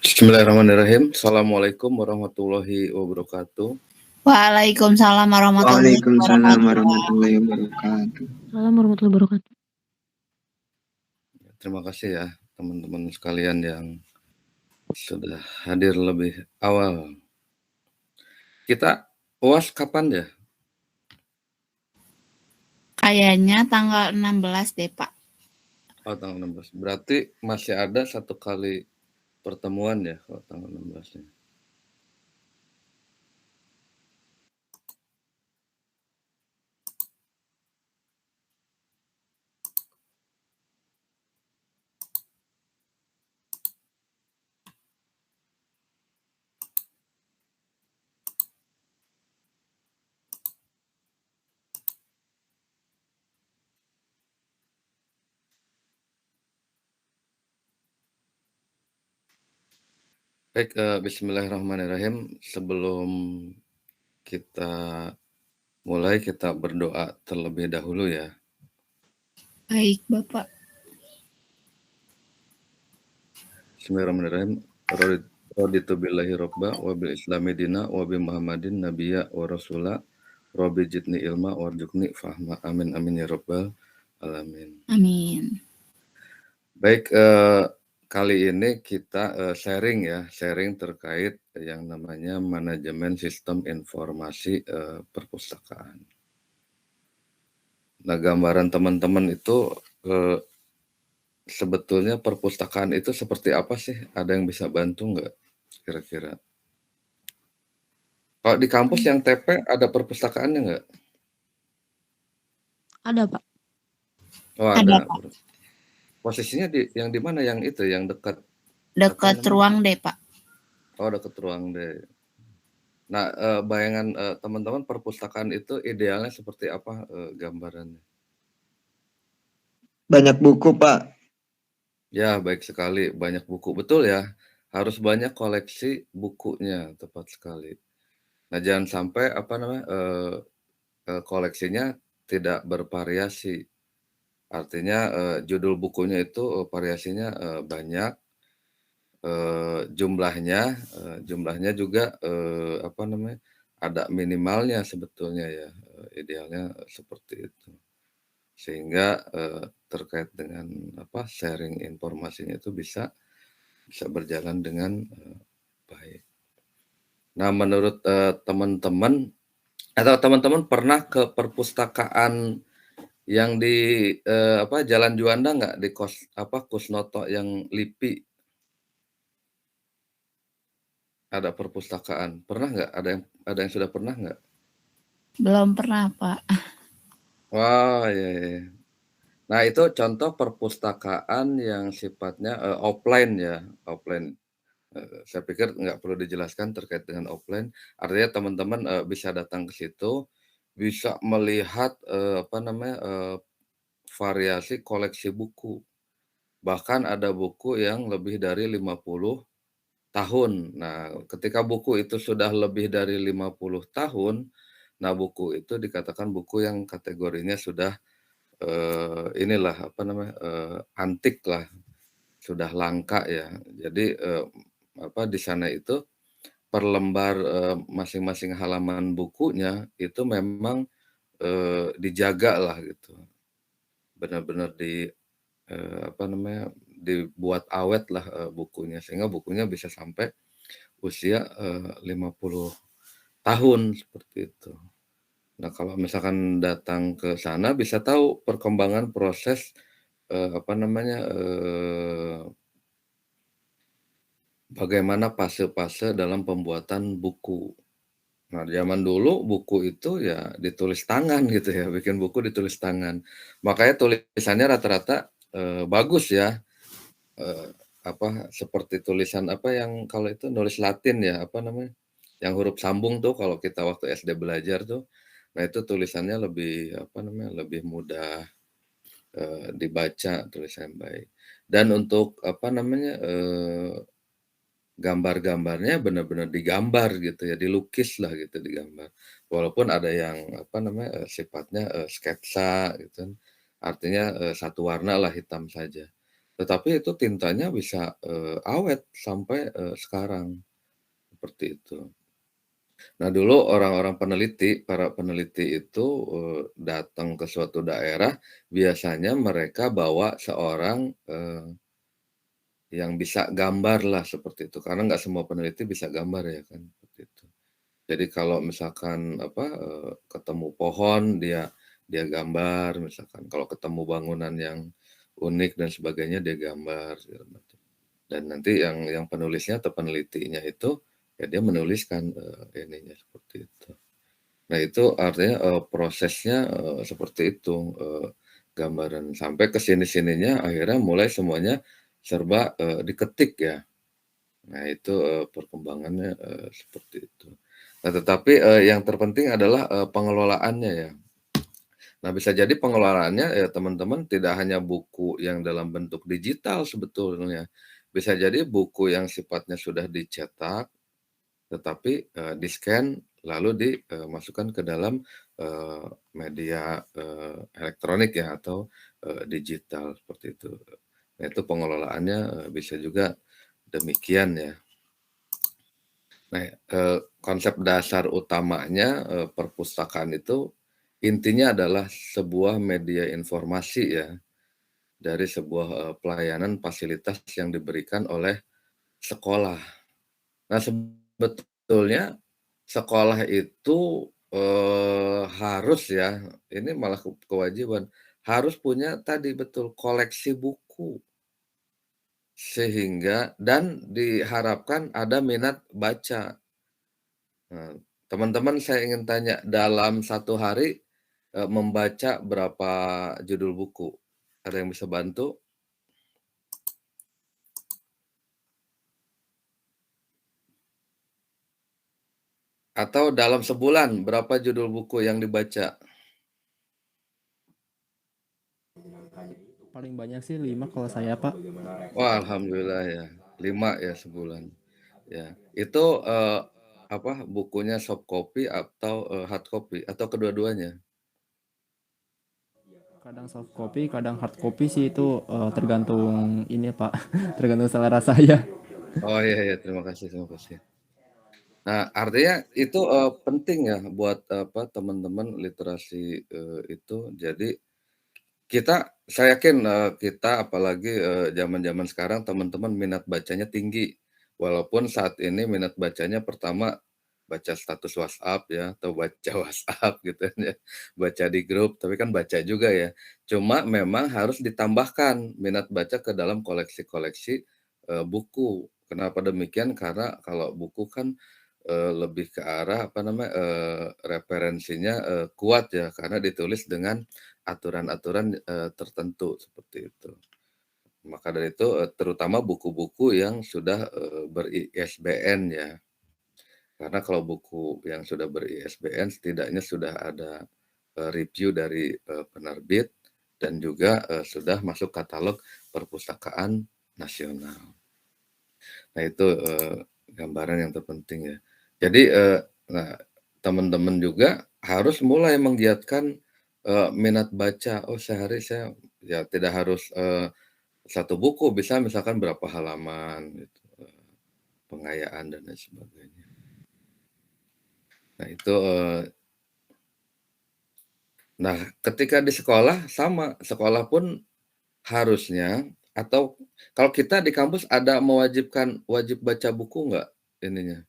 Bismillahirrahmanirrahim. Assalamualaikum warahmatullahi wabarakatuh. Waalaikumsalam warahmatullahi Waalaikumsalam wabarakatuh. warahmatullahi wabarakatuh. Assalamualaikum warahmatullahi wabarakatuh. Terima kasih ya teman-teman sekalian yang sudah hadir lebih awal. Kita UAS kapan ya? Kayaknya tanggal 16 deh, Pak. Oh, tanggal 16. Berarti masih ada satu kali pertemuan ya kalau tanggal 16-nya. Baik, bismillahirrahmanirrahim. Sebelum kita mulai, kita berdoa terlebih dahulu ya. Baik, Bapak. Bismillahirrahmanirrahim. Raditu billahi robba wa bil islami dina wa bi muhammadin nabiyya wa rasula Rabbi jidni ilma warjukni fahma. Amin amin ya rabbal alamin. Amin. Baik, kali ini kita sharing terkait yang namanya manajemen sistem informasi perpustakaan. Nah, gambaran teman-teman itu sebetulnya perpustakaan itu seperti apa sih? Ada yang bisa bantu nggak kira-kira? Kalau di kampus yang TP ada perpustakaannya nggak? Ada, Pak. Oh, Ada, ada. Pak. Posisinya yang di mana? Yang itu, yang dekat Dekat ruang deh, Pak. Oh, dekat ruang deh. Nah, bayangan teman-teman perpustakaan itu idealnya seperti apa gambarannya? Banyak buku, Pak. Ya, baik sekali. Banyak buku. Betul ya. Harus banyak koleksi bukunya, tepat sekali. Nah, jangan sampai koleksinya tidak bervariasi. Artinya judul bukunya itu variasinya banyak. Jumlahnya juga ada minimalnya sebetulnya ya. Idealnya seperti itu. Sehingga terkait dengan sharing informasinya itu bisa berjalan dengan baik. Nah, menurut teman-teman pernah ke perpustakaan yang di Jalan Juanda nggak, di Kusnoto yang LIPI? Ada perpustakaan, pernah nggak? Ada yang sudah pernah nggak? Belum pernah, Pak. Wah, ya. Nah, itu contoh perpustakaan yang sifatnya offline ya, offline. Saya pikir nggak perlu dijelaskan terkait dengan offline. Artinya teman-teman bisa datang ke situ, bisa melihat variasi koleksi buku. Bahkan ada buku yang lebih dari 50 tahun. Nah, ketika buku itu sudah lebih dari 50 tahun, nah buku itu dikatakan buku yang kategorinya sudah antik lah, sudah langka ya. Jadi di sana itu per lembar masing-masing halaman bukunya itu memang dijaga lah gitu. Benar-benar dibuat awet lah bukunya, sehingga bukunya bisa sampai usia 50 tahun seperti itu. Nah, kalau misalkan datang ke sana bisa tahu perkembangan proses bagaimana fase-fase dalam pembuatan buku. Nah, zaman dulu buku itu ya ditulis tangan gitu ya, bikin buku ditulis tangan. Makanya tulisannya rata-rata bagus ya. Seperti tulisan yang kalau itu nulis Latin ya, yang huruf sambung tuh kalau kita waktu SD belajar tuh. Nah, itu tulisannya lebih mudah dibaca, tulisan baik. Dan untuk gambar-gambarnya benar-benar digambar gitu ya, dilukis lah gitu, digambar. Walaupun ada yang sifatnya sketsa gitu kan. Artinya satu warna lah, hitam saja. tetapi itu tintanya bisa, awet sampai, sekarang, seperti itu. Nah, dulu orang-orang peneliti, para peneliti itu, datang ke suatu daerah, biasanya mereka bawa seorang, yang bisa gambarlah seperti itu, karena nggak semua peneliti bisa gambar ya kan, seperti itu. Jadi kalau misalkan apa, ketemu pohon dia gambar misalkan, kalau ketemu bangunan yang unik dan sebagainya dia gambar segala macam. Dan nanti yang penulisnya atau penelitinya itu, ya dia menuliskan, ininya seperti itu. Nah itu artinya, prosesnya, seperti itu, gambaran sampai ke sini-sininya akhirnya mulai semuanya serba, diketik ya. Nah itu, perkembangannya, seperti itu. Nah tetapi, yang terpenting adalah, pengelolaannya ya. Nah bisa jadi pengelolaannya ya teman-teman tidak hanya buku yang dalam bentuk digital sebetulnya. Bisa jadi buku yang sifatnya sudah dicetak, tetapi, di-scan lalu dimasukkan ke dalam, media, elektronik ya atau, digital seperti itu. Nah itu pengelolaannya, bisa juga demikian ya. Nah, konsep dasar utamanya, perpustakaan itu intinya adalah sebuah media informasi ya, dari sebuah, pelayanan fasilitas yang diberikan oleh sekolah. Nah, sebetulnya sekolah itu, harus ya, ini malah kewajiban, harus punya tadi betul, koleksi buku. Sehingga dan diharapkan ada minat baca. Nah, teman-teman saya ingin tanya, dalam satu hari, membaca berapa judul buku? Ada yang bisa bantu? Atau dalam sebulan berapa judul buku yang dibaca? Paling banyak sih 5 kalau saya, Pak. Wah, alhamdulillah ya, 5 ya sebulan. Ya, itu, apa, bukunya soft copy atau, hard copy atau kedua-duanya? Kadang soft copy, kadang hard copy sih itu, tergantung ini, Pak, tergantung selera saya. Oh, iya iya, terima kasih terima kasih. Nah, artinya itu, penting ya buat, apa, teman-teman literasi, itu. Jadi saya yakin, kita apalagi, zaman-zaman sekarang teman-teman minat bacanya tinggi. Walaupun saat ini minat bacanya pertama baca status WhatsApp ya, atau baca WhatsApp gitu kan ya, baca di grup, tapi kan baca juga ya. Cuma memang harus ditambahkan minat baca ke dalam koleksi-koleksi, buku. Kenapa demikian? Karena kalau buku kan, lebih ke arah apa namanya, referensinya, kuat ya, karena ditulis dengan aturan-aturan, tertentu seperti itu. Maka dari itu, terutama buku-buku yang sudah, ber-ISBN ya. Karena kalau buku yang sudah ber-ISBN setidaknya sudah ada, review dari, penerbit dan juga, sudah masuk katalog perpustakaan nasional. Nah itu, gambaran yang terpenting ya. Jadi, nah teman-teman juga harus mulai menggiatkan, minat baca. Oh sehari saya ya tidak harus, 1 buku, bisa misalkan berapa halaman gitu, pengayaan dan lain sebagainya. Nah itu, nah ketika di sekolah sama, sekolah pun harusnya atau kalau kita di kampus ada mewajibkan wajib baca buku nggak ininya?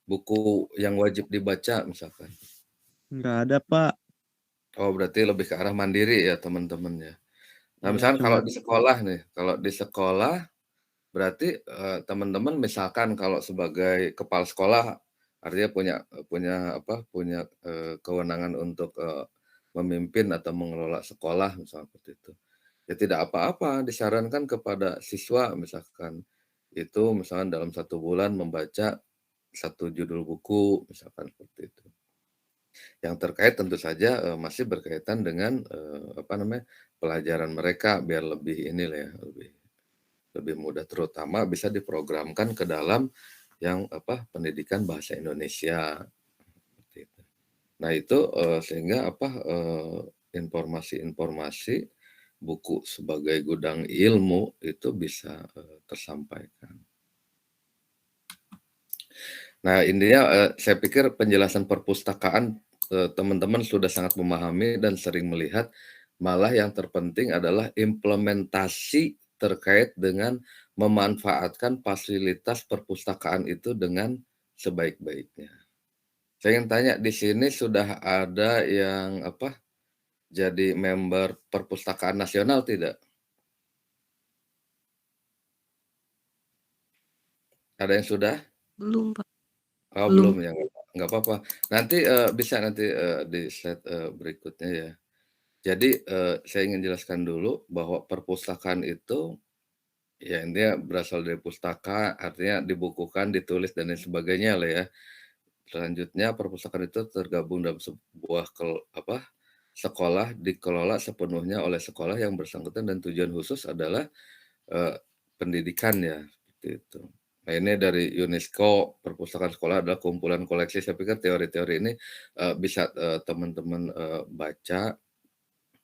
Buku yang wajib dibaca misalkan. Nggak ada, Pak. Oh berarti lebih ke arah mandiri ya teman-teman ya. Nah Iya, misalkan cuma kalau di sekolah nih, kalau di sekolah berarti, teman-teman misalkan kalau sebagai kepala sekolah artinya punya punya apa, punya, kewenangan untuk, memimpin atau mengelola sekolah misalnya seperti itu. Ya tidak apa-apa disarankan kepada siswa misalkan, itu misalkan dalam 1 bulan membaca 1 judul buku misalkan seperti itu. Yang terkait tentu saja, masih berkaitan dengan, apa namanya, pelajaran mereka biar lebih inilah ya, lebih lebih mudah, terutama bisa diprogramkan ke dalam yang apa, pendidikan bahasa Indonesia, seperti itu. Nah itu, sehingga apa, informasi-informasi buku sebagai gudang ilmu itu bisa, tersampaikan. Nah, intinya, saya pikir penjelasan perpustakaan, teman-teman sudah sangat memahami dan sering melihat, malah yang terpenting adalah implementasi terkait dengan memanfaatkan fasilitas perpustakaan itu dengan sebaik-baiknya. Saya ingin tanya, di sini sudah ada yang, jadi member perpustakaan nasional tidak? Ada yang sudah? Belum, Pak. Oh, Belum. belum ya, nggak apa-apa. Nanti, bisa nanti, di slide, berikutnya ya. Jadi, saya ingin jelaskan dulu bahwa perpustakaan itu, ya intinya berasal dari pustaka, artinya dibukukan, ditulis, dan lain sebagainya lah ya. Selanjutnya perpustakaan itu tergabung dalam sebuah sekolah dikelola sepenuhnya oleh sekolah yang bersangkutan dan tujuan khusus adalah, eee, pendidikan ya, seperti itu. Nah, ini dari UNESCO, perpustakaan sekolah adalah kumpulan koleksi. Saya pikir teori-teori ini, bisa, teman-teman, baca,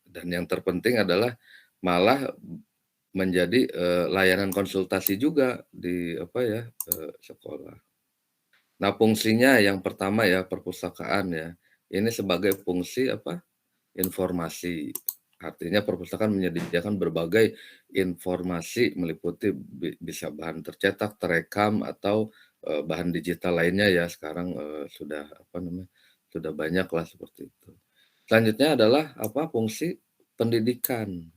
dan yang terpenting adalah malah menjadi, layanan konsultasi juga di sekolah. Nah, fungsinya yang pertama ya, perpustakaan ya, ini sebagai fungsi informasi. Artinya perpustakaan menyediakan berbagai informasi meliputi bisa bahan tercetak, terekam, atau, bahan digital lainnya ya, sekarang, sudah sudah banyaklah seperti itu. Selanjutnya adalah fungsi pendidikan.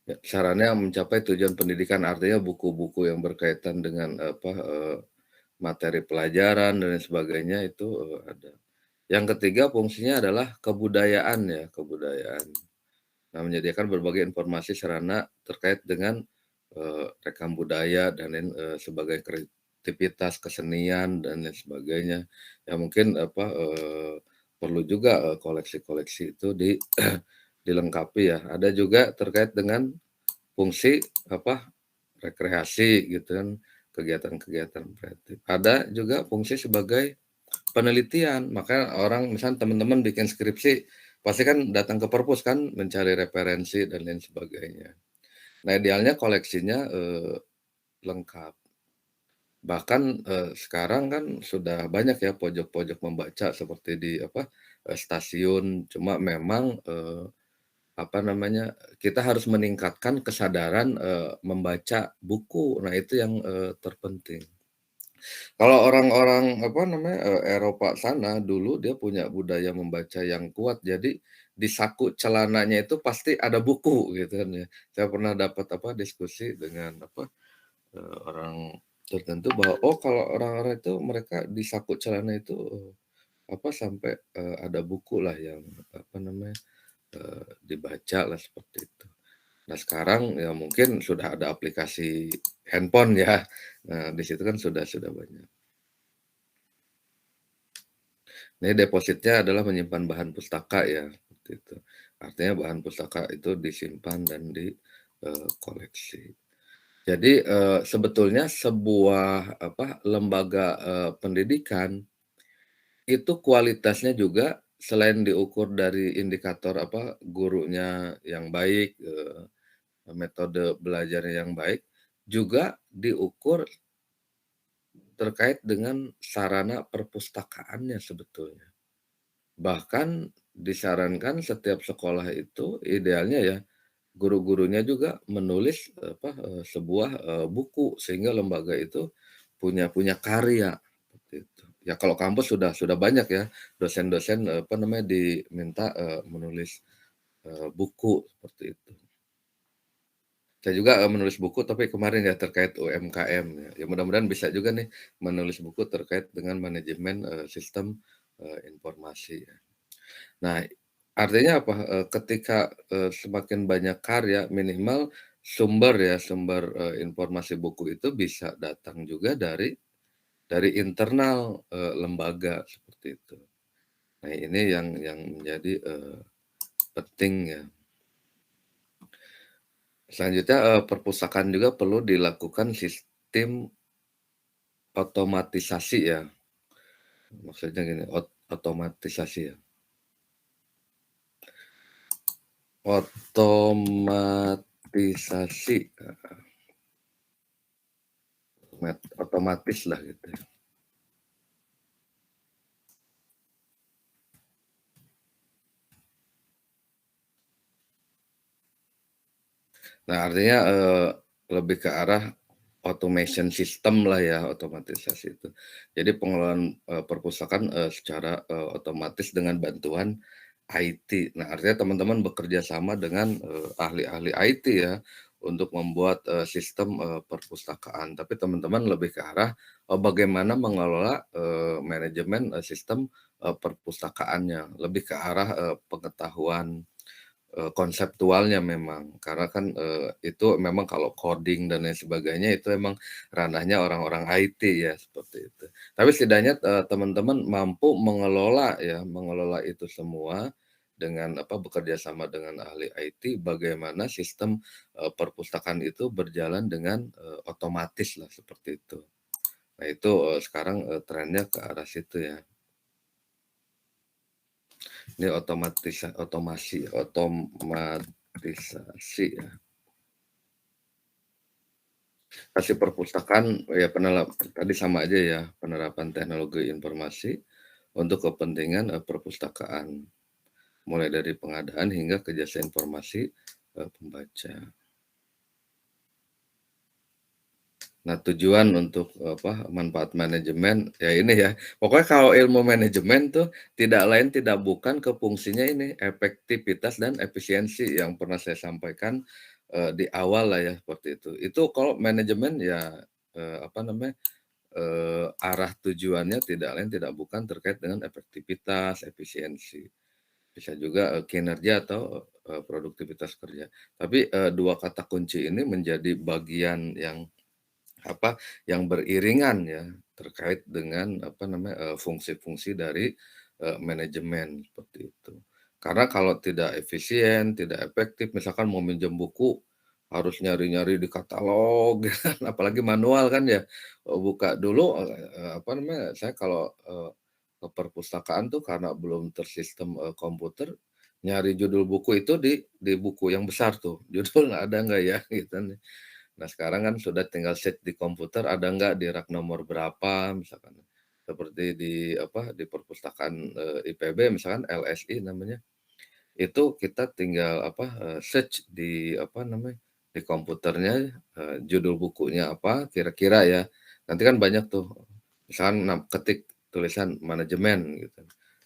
Ya, sarannya mencapai tujuan pendidikan, artinya buku-buku yang berkaitan dengan materi pelajaran dan lain sebagainya itu, ada. Yang ketiga fungsinya adalah kebudayaan ya, kebudayaan. Nah, menyediakan berbagai informasi sarana terkait dengan, rekam budaya dan lain, sebagai kreativitas, kesenian, dan lain sebagainya. Ya mungkin perlu juga, koleksi-koleksi itu dilengkapi ya. Ada juga terkait dengan fungsi rekreasi gitu kan, kegiatan-kegiatan kreatif. Ada juga fungsi sebagai penelitian, maka orang misalnya teman-teman bikin skripsi, pasti kan datang ke perpus kan mencari referensi dan lain sebagainya. Nah, idealnya koleksinya, lengkap. Bahkan, sekarang kan sudah banyak ya pojok-pojok membaca seperti di stasiun, cuma memang, kita harus meningkatkan kesadaran, membaca buku. Nah, itu yang, terpenting. Kalau orang-orang Eropa sana dulu dia punya budaya membaca yang kuat, jadi di saku celananya itu pasti ada buku gitu kan ya. Saya pernah dapat diskusi dengan orang tertentu bahwa, oh kalau orang-orang itu mereka di saku celana itu, sampai, ada buku lah yang dibaca lah seperti itu. Nah, sekarang ya mungkin sudah ada aplikasi handphone ya. Nah, di situ kan sudah banyak. Ini depositnya adalah menyimpan bahan pustaka ya, seperti itu. Artinya bahan pustaka itu disimpan dan koleksi. Jadi, sebetulnya sebuah lembaga, pendidikan itu kualitasnya juga selain diukur dari indikator gurunya yang baik, metode belajarnya yang baik, juga diukur terkait dengan sarana perpustakaannya sebetulnya. Bahkan disarankan setiap sekolah itu idealnya ya, guru-gurunya juga menulis sebuah, buku sehingga lembaga itu punya punya karya, seperti itu. Ya kalau kampus sudah banyak ya, dosen-dosen, diminta, menulis, buku, seperti itu. Saya juga, menulis buku tapi kemarin ya terkait UMKM ya. Ya mudah-mudahan bisa juga nih menulis buku terkait dengan manajemen, sistem, informasi ya. Nah, artinya apa, ketika, semakin banyak karya, minimal sumber ya, sumber, informasi buku itu bisa datang juga dari internal, lembaga, seperti itu. Nah, ini yang menjadi, penting ya. Selanjutnya, perpustakaan juga perlu dilakukan sistem otomatisasi ya. Maksudnya gini, otomatisasi ya. Otomatisasi, otomatis lah gitu ya. Nah artinya, lebih ke arah automation system lah ya, otomatisasi itu. Jadi pengelolaan, perpustakaan, secara, otomatis dengan bantuan IT. Nah artinya teman-teman bekerja sama dengan, ahli-ahli IT ya, untuk membuat, sistem, perpustakaan. Tapi teman-teman lebih ke arah, bagaimana mengelola, manajemen, sistem, perpustakaannya. Lebih ke arah, pengetahuan konseptualnya memang, karena kan, itu memang kalau coding dan lain sebagainya itu emang ranahnya orang-orang IT ya, seperti itu. Tapi setidaknya, teman-teman mampu mengelola ya, mengelola itu semua dengan apa, bekerja sama dengan ahli IT, bagaimana sistem, perpustakaan itu berjalan dengan, otomatis lah, seperti itu. Nah itu, sekarang, trennya ke arah situ ya. Ini otomatisasi ya. Kasih perpustakaan ya tadi sama aja ya, penerapan teknologi informasi untuk kepentingan, perpustakaan, mulai dari pengadaan hingga ke jasa informasi, pembaca. Nah tujuan untuk, apa, manfaat manajemen ya ini ya, pokoknya kalau ilmu manajemen tuh tidak lain tidak bukan ke fungsinya ini, efektivitas dan efisiensi yang pernah saya sampaikan, di awal lah ya, seperti itu. Itu kalau manajemen ya, apa namanya, arah tujuannya tidak lain tidak bukan terkait dengan efektivitas, efisiensi. Bisa juga, kinerja atau, produktivitas kerja. Tapi, 2 kata kunci ini menjadi bagian yang, apa, yang beriringan ya, terkait dengan, apa namanya, fungsi-fungsi dari, manajemen, seperti itu. Karena kalau tidak efisien, tidak efektif, misalkan mau minjem buku, harus nyari-nyari di katalog, ya kan, apalagi manual kan ya, buka dulu, apa namanya, saya kalau, ke perpustakaan tuh karena belum tersistem, komputer, nyari judul buku itu di buku yang besar tuh, judul ada nggak ya, gitu kan. Nah, sekarang kan sudah tinggal search di komputer ada nggak di rak nomor berapa misalkan. Seperti di apa, di perpustakaan, IPB misalkan LSI namanya, itu kita tinggal apa, search di apa namanya, di komputernya, judul bukunya apa kira-kira ya. Nanti kan banyak tuh, misalkan ketik tulisan manajemen gitu.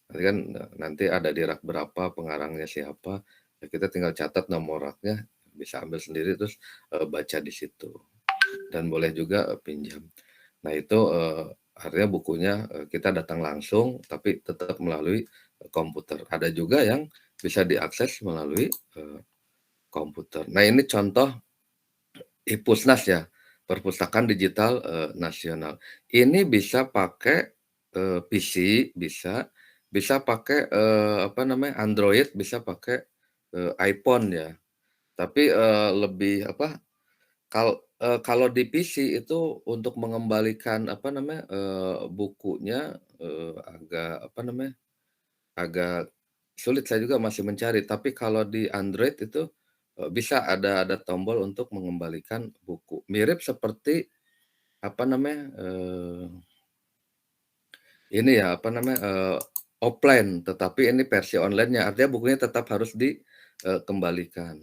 Nanti kan, nanti ada di rak berapa, pengarangnya siapa, ya kita tinggal catat nomor raknya, bisa ambil sendiri terus, baca di situ. Dan boleh juga, pinjam. Nah itu, artinya bukunya, kita datang langsung tapi tetap melalui, komputer. Ada juga yang bisa diakses melalui, komputer. Nah ini contoh IPUSNAS ya, Perpustakaan Digital, Nasional. Ini bisa pakai, PC bisa, bisa pakai, apa namanya, Android, bisa pakai, iPhone ya. Tapi, lebih apa, kalau di PC itu untuk mengembalikan apa namanya, bukunya, agak apa namanya, agak sulit, saya juga masih mencari. Tapi kalau di Android itu, bisa ada tombol untuk mengembalikan buku. Mirip seperti apa namanya, ini ya apa namanya, offline, tetapi ini versi online-nya, artinya bukunya tetap harus dikembalikan.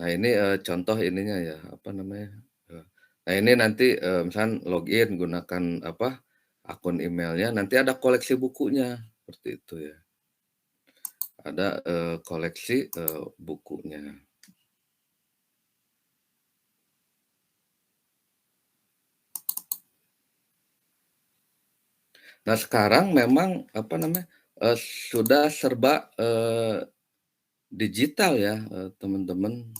Nah ini, contoh ininya ya, apa namanya, nah ini nanti, misalkan login gunakan apa, akun emailnya, nanti ada koleksi bukunya, seperti itu ya. Ada, koleksi, bukunya. Nah sekarang memang apa namanya, sudah serba, digital ya, teman-teman.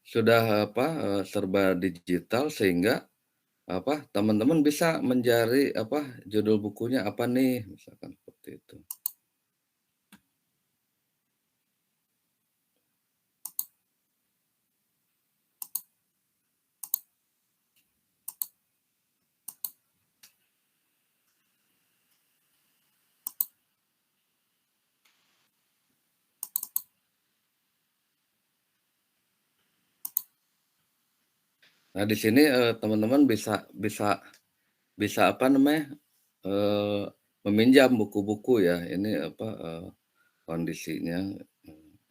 Sudah apa, serba digital sehingga apa, teman-teman bisa mencari apa, judul bukunya apa nih, misalkan seperti itu. Nah, di sini, teman-teman bisa apa namanya, eee, meminjam buku-buku ya, ini apa, kondisinya,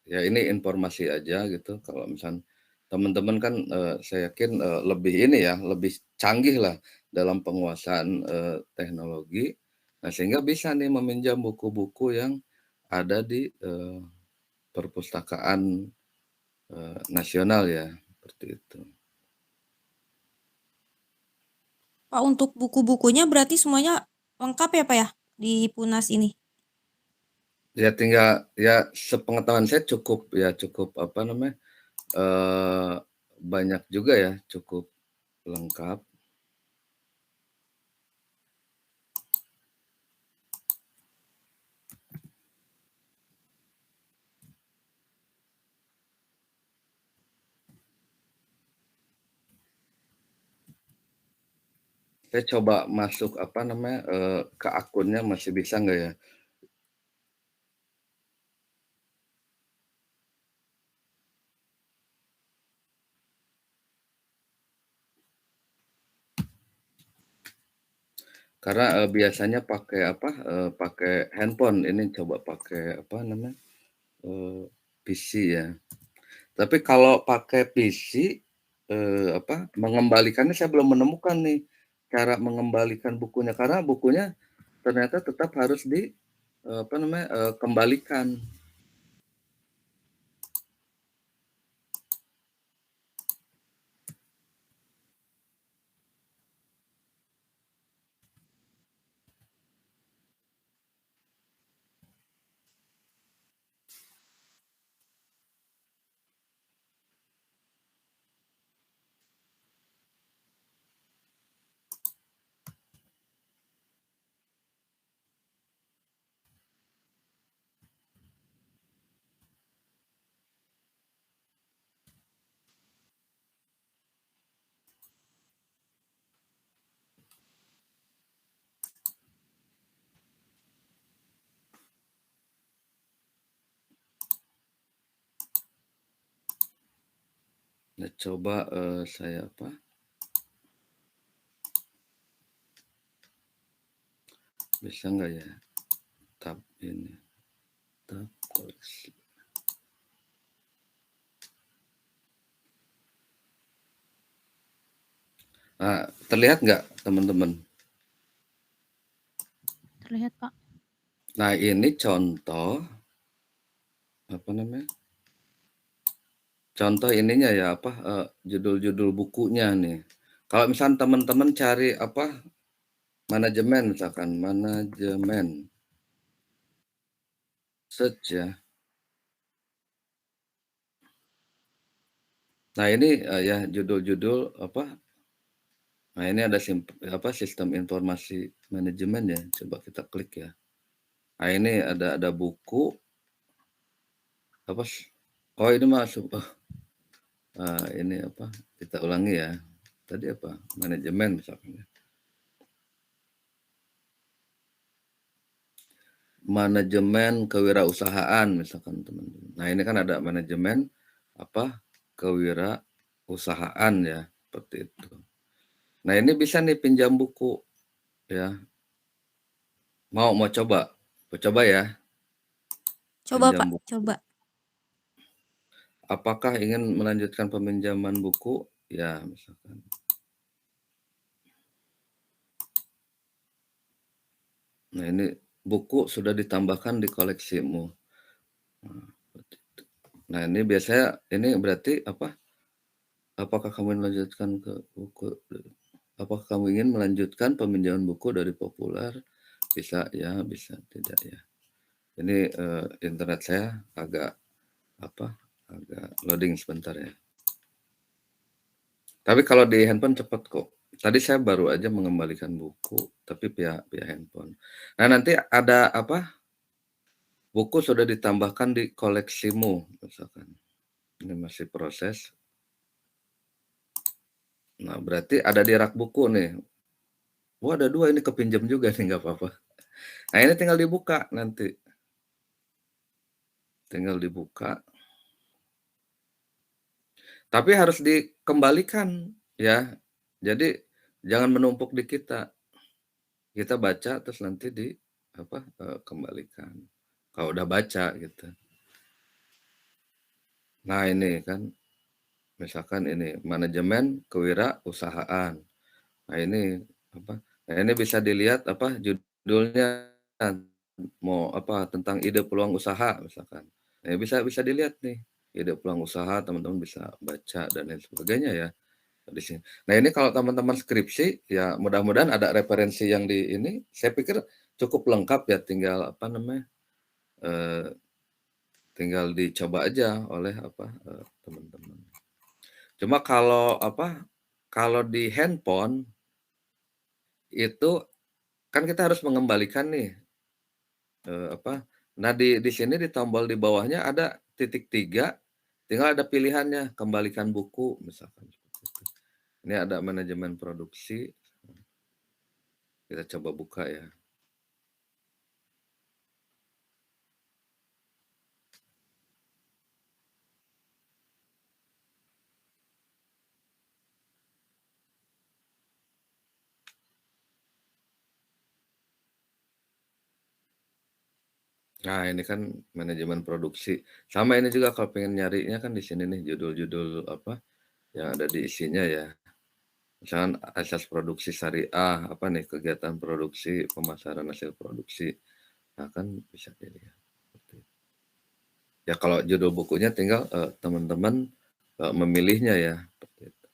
ya ini informasi aja gitu kalau misal teman-teman kan, saya yakin, lebih ini ya, lebih canggih lah dalam penguasaan, teknologi. Nah, sehingga bisa nih meminjam buku-buku yang ada di, perpustakaan, nasional ya, seperti itu. Pak, untuk buku-bukunya berarti semuanya lengkap ya, Pak, ya? Di Punas ini? Ya tinggal ya sepengetahuan saya cukup apa namanya, eee, banyak juga ya, cukup lengkap. Saya coba masuk apa namanya, ke akunnya masih bisa nggak ya? Karena, biasanya pakai apa, pakai handphone, ini coba pakai apa namanya, PC ya. Tapi kalau pakai PC, apa, mengembalikannya saya belum menemukan nih, cara mengembalikan bukunya. Karena bukunya ternyata tetap harus di, apa namanya, kembalikan. Nah coba, saya apa, bisa nggak ya, tab ini, tab koleksi. Nah, terlihat nggak teman-teman? Terlihat, Pak. Nah ini contoh, apa namanya, contoh ininya ya, apa, judul-judul bukunya nih. Kalau misalnya teman-teman cari apa, manajemen misalkan, manajemen, search ya. Nah ini, ya judul-judul apa, nah ini ada apa, sistem informasi manajemen ya, coba kita klik ya. Nah ini ada buku, apa oh ini masuk, oh, ini apa, kita ulangi ya. Tadi apa, manajemen misalkan ya. Manajemen kewirausahaan misalkan teman-teman. Nah ini kan ada manajemen apa, kewirausahaan ya, seperti itu. Nah ini bisa nih pinjam buku ya. Mau coba? Mau coba ya? Coba, Pinjam Pak, buku. coba. Apakah ingin melanjutkan peminjaman buku? Ya, misalkan. Nah, ini buku sudah ditambahkan di koleksimu. Nah, seperti itu. Nah, ini biasanya ini berarti apa? Apakah kamu melanjutkan ke buku? Apakah kamu ingin melanjutkan peminjaman buku dari populer? Bisa ya, bisa tidak ya. Ini internet saya agak apa? Agak loading sebentar ya. Tapi kalau di handphone cepat kok. Tadi saya baru aja mengembalikan buku, tapi via handphone. Nah, nanti ada apa, buku sudah ditambahkan di koleksimu, misalkan. Ini masih proses. Nah, berarti ada di rak buku nih. Wah, ada 2 ini kepinjam juga nih, nggak apa-apa. Nah, ini tinggal dibuka nanti. Tinggal dibuka. Tapi harus dikembalikan. Ya, jadi jangan menumpuk di kita. Kita baca terus nanti kembalikan. Kalau udah baca gitu. Nah ini kan, misalkan ini manajemen kewirausahaan. Nah ini ini bisa dilihat judulnya mau tentang ide peluang usaha misalkan. Nah bisa bisa dilihat nih, ide peluang usaha teman-teman bisa baca dan lain sebagainya ya di sini. Nah ini kalau teman-teman skripsi ya mudah-mudahan ada referensi yang di ini, saya pikir cukup lengkap ya tinggal eee, tinggal dicoba aja oleh teman-teman. Cuma kalau di handphone itu kan kita harus mengembalikan nih, eee, apa, nah di sini di tombol di bawahnya ada titik 3, tinggal ada pilihannya, kembalikan buku misalkan seperti itu. Ini ada manajemen produksi, kita coba buka ya. Nah ini kan manajemen produksi, sama ini juga kalau pengen nyarinya kan di sini nih judul-judul yang ada di isinya ya. Misalkan asas produksi syariah, apa nih, kegiatan produksi, pemasaran hasil produksi. Nah, kan bisa dilihat. Ya kalau judul bukunya tinggal teman-teman memilihnya ya. Seperti itu.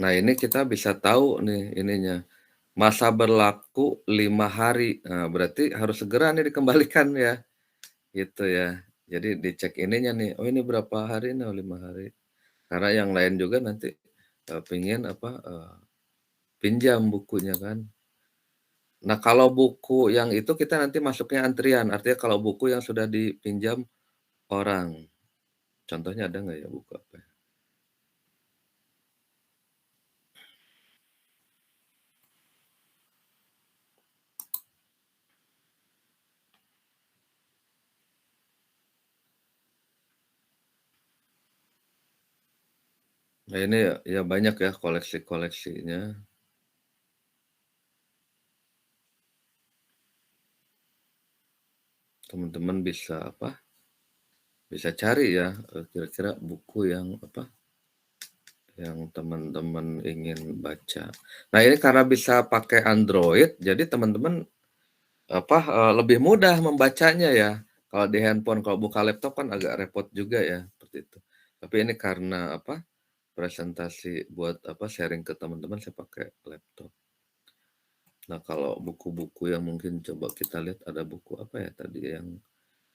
Nah ini kita bisa tahu nih ininya. Masa berlaku 5 hari. Nah, berarti harus segera nih dikembalikan ya. Gitu ya. Jadi dicek ininya nih. Oh ini berapa hari nih? Oh 5 hari. Karena yang lain juga nanti pingin pinjam bukunya kan. Nah, kalau buku yang itu kita nanti masuknya antrian, artinya kalau buku yang sudah dipinjam orang. Contohnya ada nggak ya buku apa ya? Nah ini ya banyak ya koleksi-koleksinya. Teman-teman bisa bisa cari ya kira-kira buku yang yang teman-teman ingin baca. Nah ini karena bisa pakai Android, jadi teman-teman lebih mudah membacanya ya. Kalau di handphone, kalau buka laptop kan agak repot juga ya, seperti itu. Tapi ini karena presentasi buat sharing ke teman-teman saya pakai laptop. Nah, kalau buku-buku yang mungkin coba kita lihat ada buku apa ya tadi yang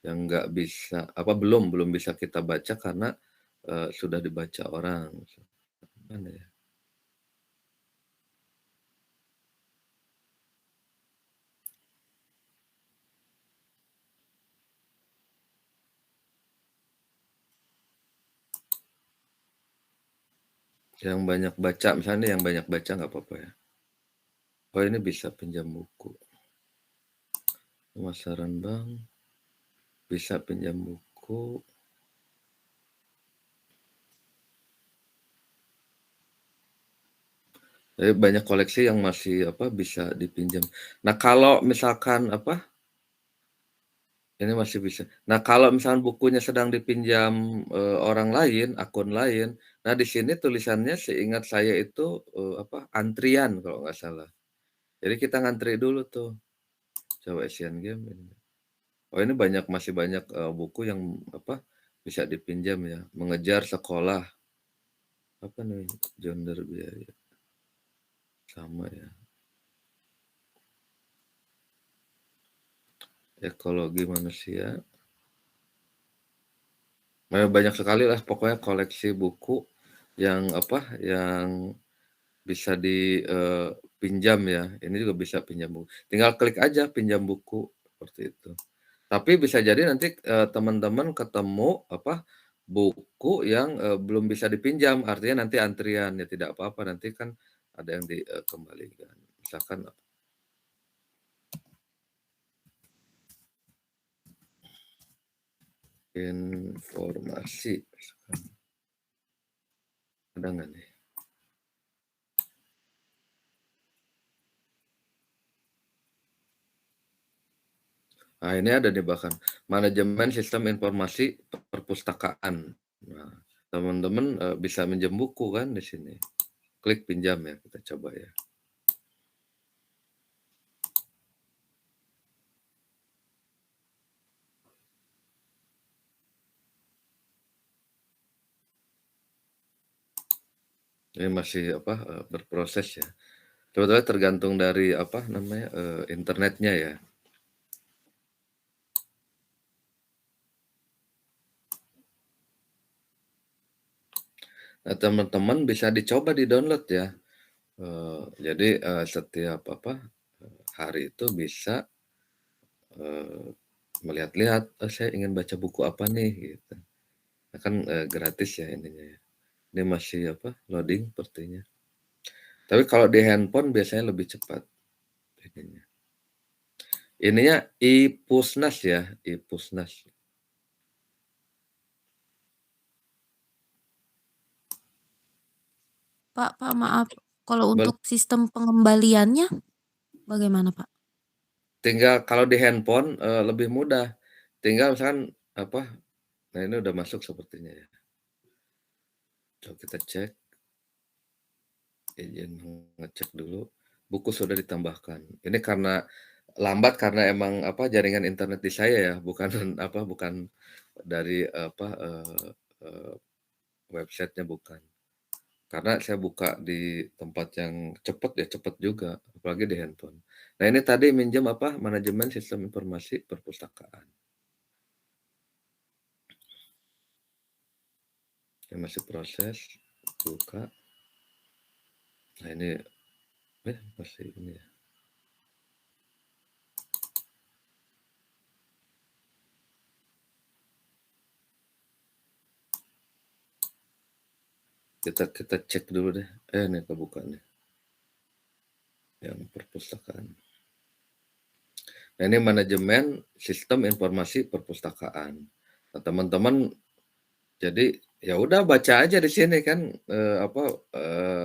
nggak bisa belum bisa kita baca karena sudah dibaca orang. Mana ya? Yang banyak baca, misalnya yang banyak baca nggak apa-apa ya. Oh ini bisa pinjam buku. Pemasaran bank, bisa pinjam buku. Jadi banyak koleksi yang masih bisa dipinjam. Nah kalau misalkan ini masih bisa. Nah kalau misalkan bukunya sedang dipinjam orang lain, akun lain, nah di sini tulisannya seingat saya itu antrian kalau nggak salah. Jadi kita ngantri dulu tuh. Coba Asian Game ini. Oh ini masih banyak buku yang bisa dipinjam ya. Mengejar sekolah. Apa nih? Jonder biaya. Sama ya. Ekologi manusia. Nah, banyak sekali lah pokoknya koleksi buku yang yang bisa dipinjam ya. Ini juga bisa pinjam buku. Tinggal klik aja pinjam buku seperti itu. Tapi bisa jadi nanti teman-teman ketemu buku yang belum bisa dipinjam, artinya nanti antrian ya tidak apa-apa nanti kan ada yang dikembalikan. Misalkan informasi. Ada nggak nih? Nah, ini ada nih bahkan manajemen sistem informasi perpustakaan. Nah, teman-teman bisa minjem buku kan di sini. Klik pinjam ya, kita coba ya. Ini masih apa berproses ya. Sebetulnya tergantung dari apa namanya internetnya ya. Nah, teman-teman bisa dicoba di-download ya. Jadi setiap apa hari itu bisa melihat-lihat, saya ingin baca buku apa nih gitu. Nah, kan gratis ya ininya ya. Ini masih apa loading sepertinya. Tapi kalau di handphone biasanya lebih cepat ininya. Ininya iPusnas ya, iPusnas. Pak, maaf. Kalau Bel untuk sistem pengembaliannya bagaimana, Pak? Tinggal kalau di handphone lebih mudah. Tinggal misalkan apa, nah ini udah masuk sepertinya ya. Coba kita cek. Izin ngecek dulu. Buku sudah ditambahkan. Ini karena lambat karena emang apa jaringan internet di saya ya, bukan apa bukan dari apa websitenya bukan. Karena saya buka di tempat yang cepat ya cepat juga, apalagi di handphone. Nah ini tadi minjem apa manajemen sistem informasi perpustakaan. Yang masih proses buka. Nah ini masih ini ya. Kita cek dulu deh. Ini kebuka nih. Yang perpustakaan. Nah, ini manajemen sistem informasi perpustakaan. Nah, teman-teman jadi ya udah baca aja di sini kan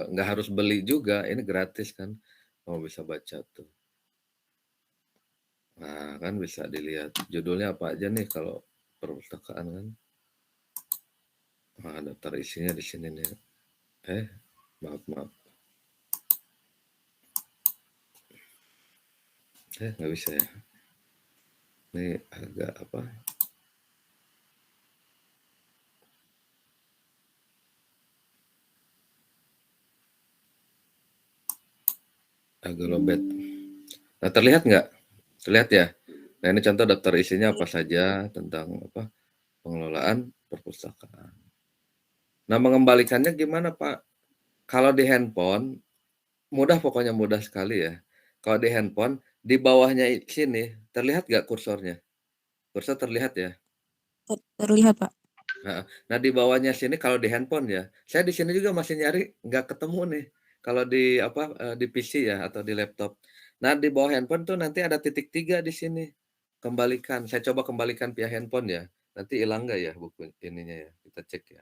nggak harus beli juga, ini gratis kan. Mau bisa baca tuh. Nah, kan bisa dilihat judulnya apa aja nih kalau perpustakaan kan. Nah, daftar isinya di sini nih. Maaf. Nggak bisa ya. Ini agak apa? Agak lobet. Nah, terlihat nggak? Terlihat ya? Nah, ini contoh daftar isinya apa saja tentang apa pengelolaan perpustakaan. Nah, mengembalikannya gimana, Pak? Kalau di handphone, mudah pokoknya mudah sekali ya. Kalau di handphone, di bawahnya sini, terlihat nggak kursornya? Kursor terlihat ya? Terlihat, Pak. Heeh. Nah, di bawahnya sini kalau di handphone ya, saya di sini juga masih nyari nggak ketemu nih. Kalau di apa, di PC ya atau di laptop. Nah, di bawah handphone tuh nanti ada titik 3 di sini, kembalikan. Saya coba kembalikan via handphone ya, nanti hilang nggak ya buku ininya ya? Kita cek ya.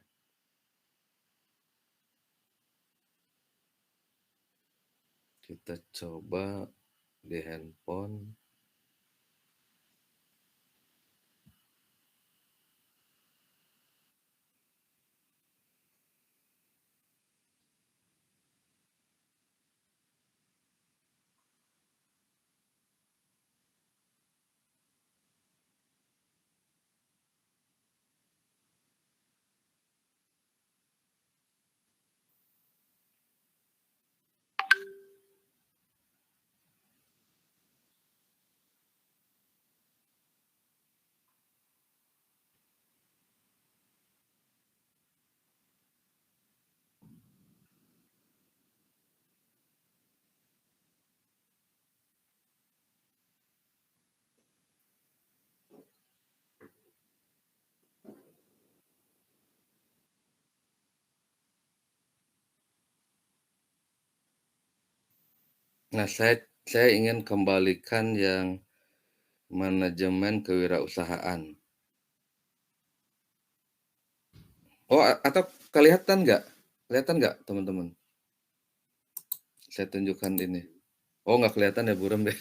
Kita coba di handphone. Nah, saya ingin kembalikan yang manajemen kewirausahaan. Oh, atau kelihatan nggak? Kelihatan nggak, teman-teman? Saya tunjukkan ini. Oh, nggak kelihatan ya, buram deh.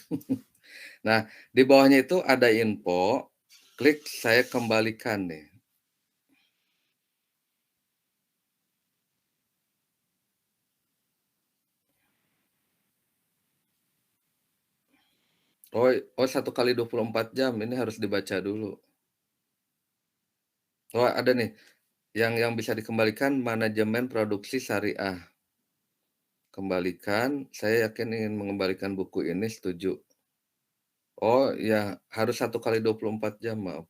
Nah, di bawahnya itu ada info, klik saya kembalikan nih. Oh, 1 kali 24 jam, ini harus dibaca dulu. Oh, ada nih, yang bisa dikembalikan manajemen produksi syariah. Kembalikan, saya yakin ingin mengembalikan buku ini, setuju. Oh, ya harus 1 kali 24 jam, maaf.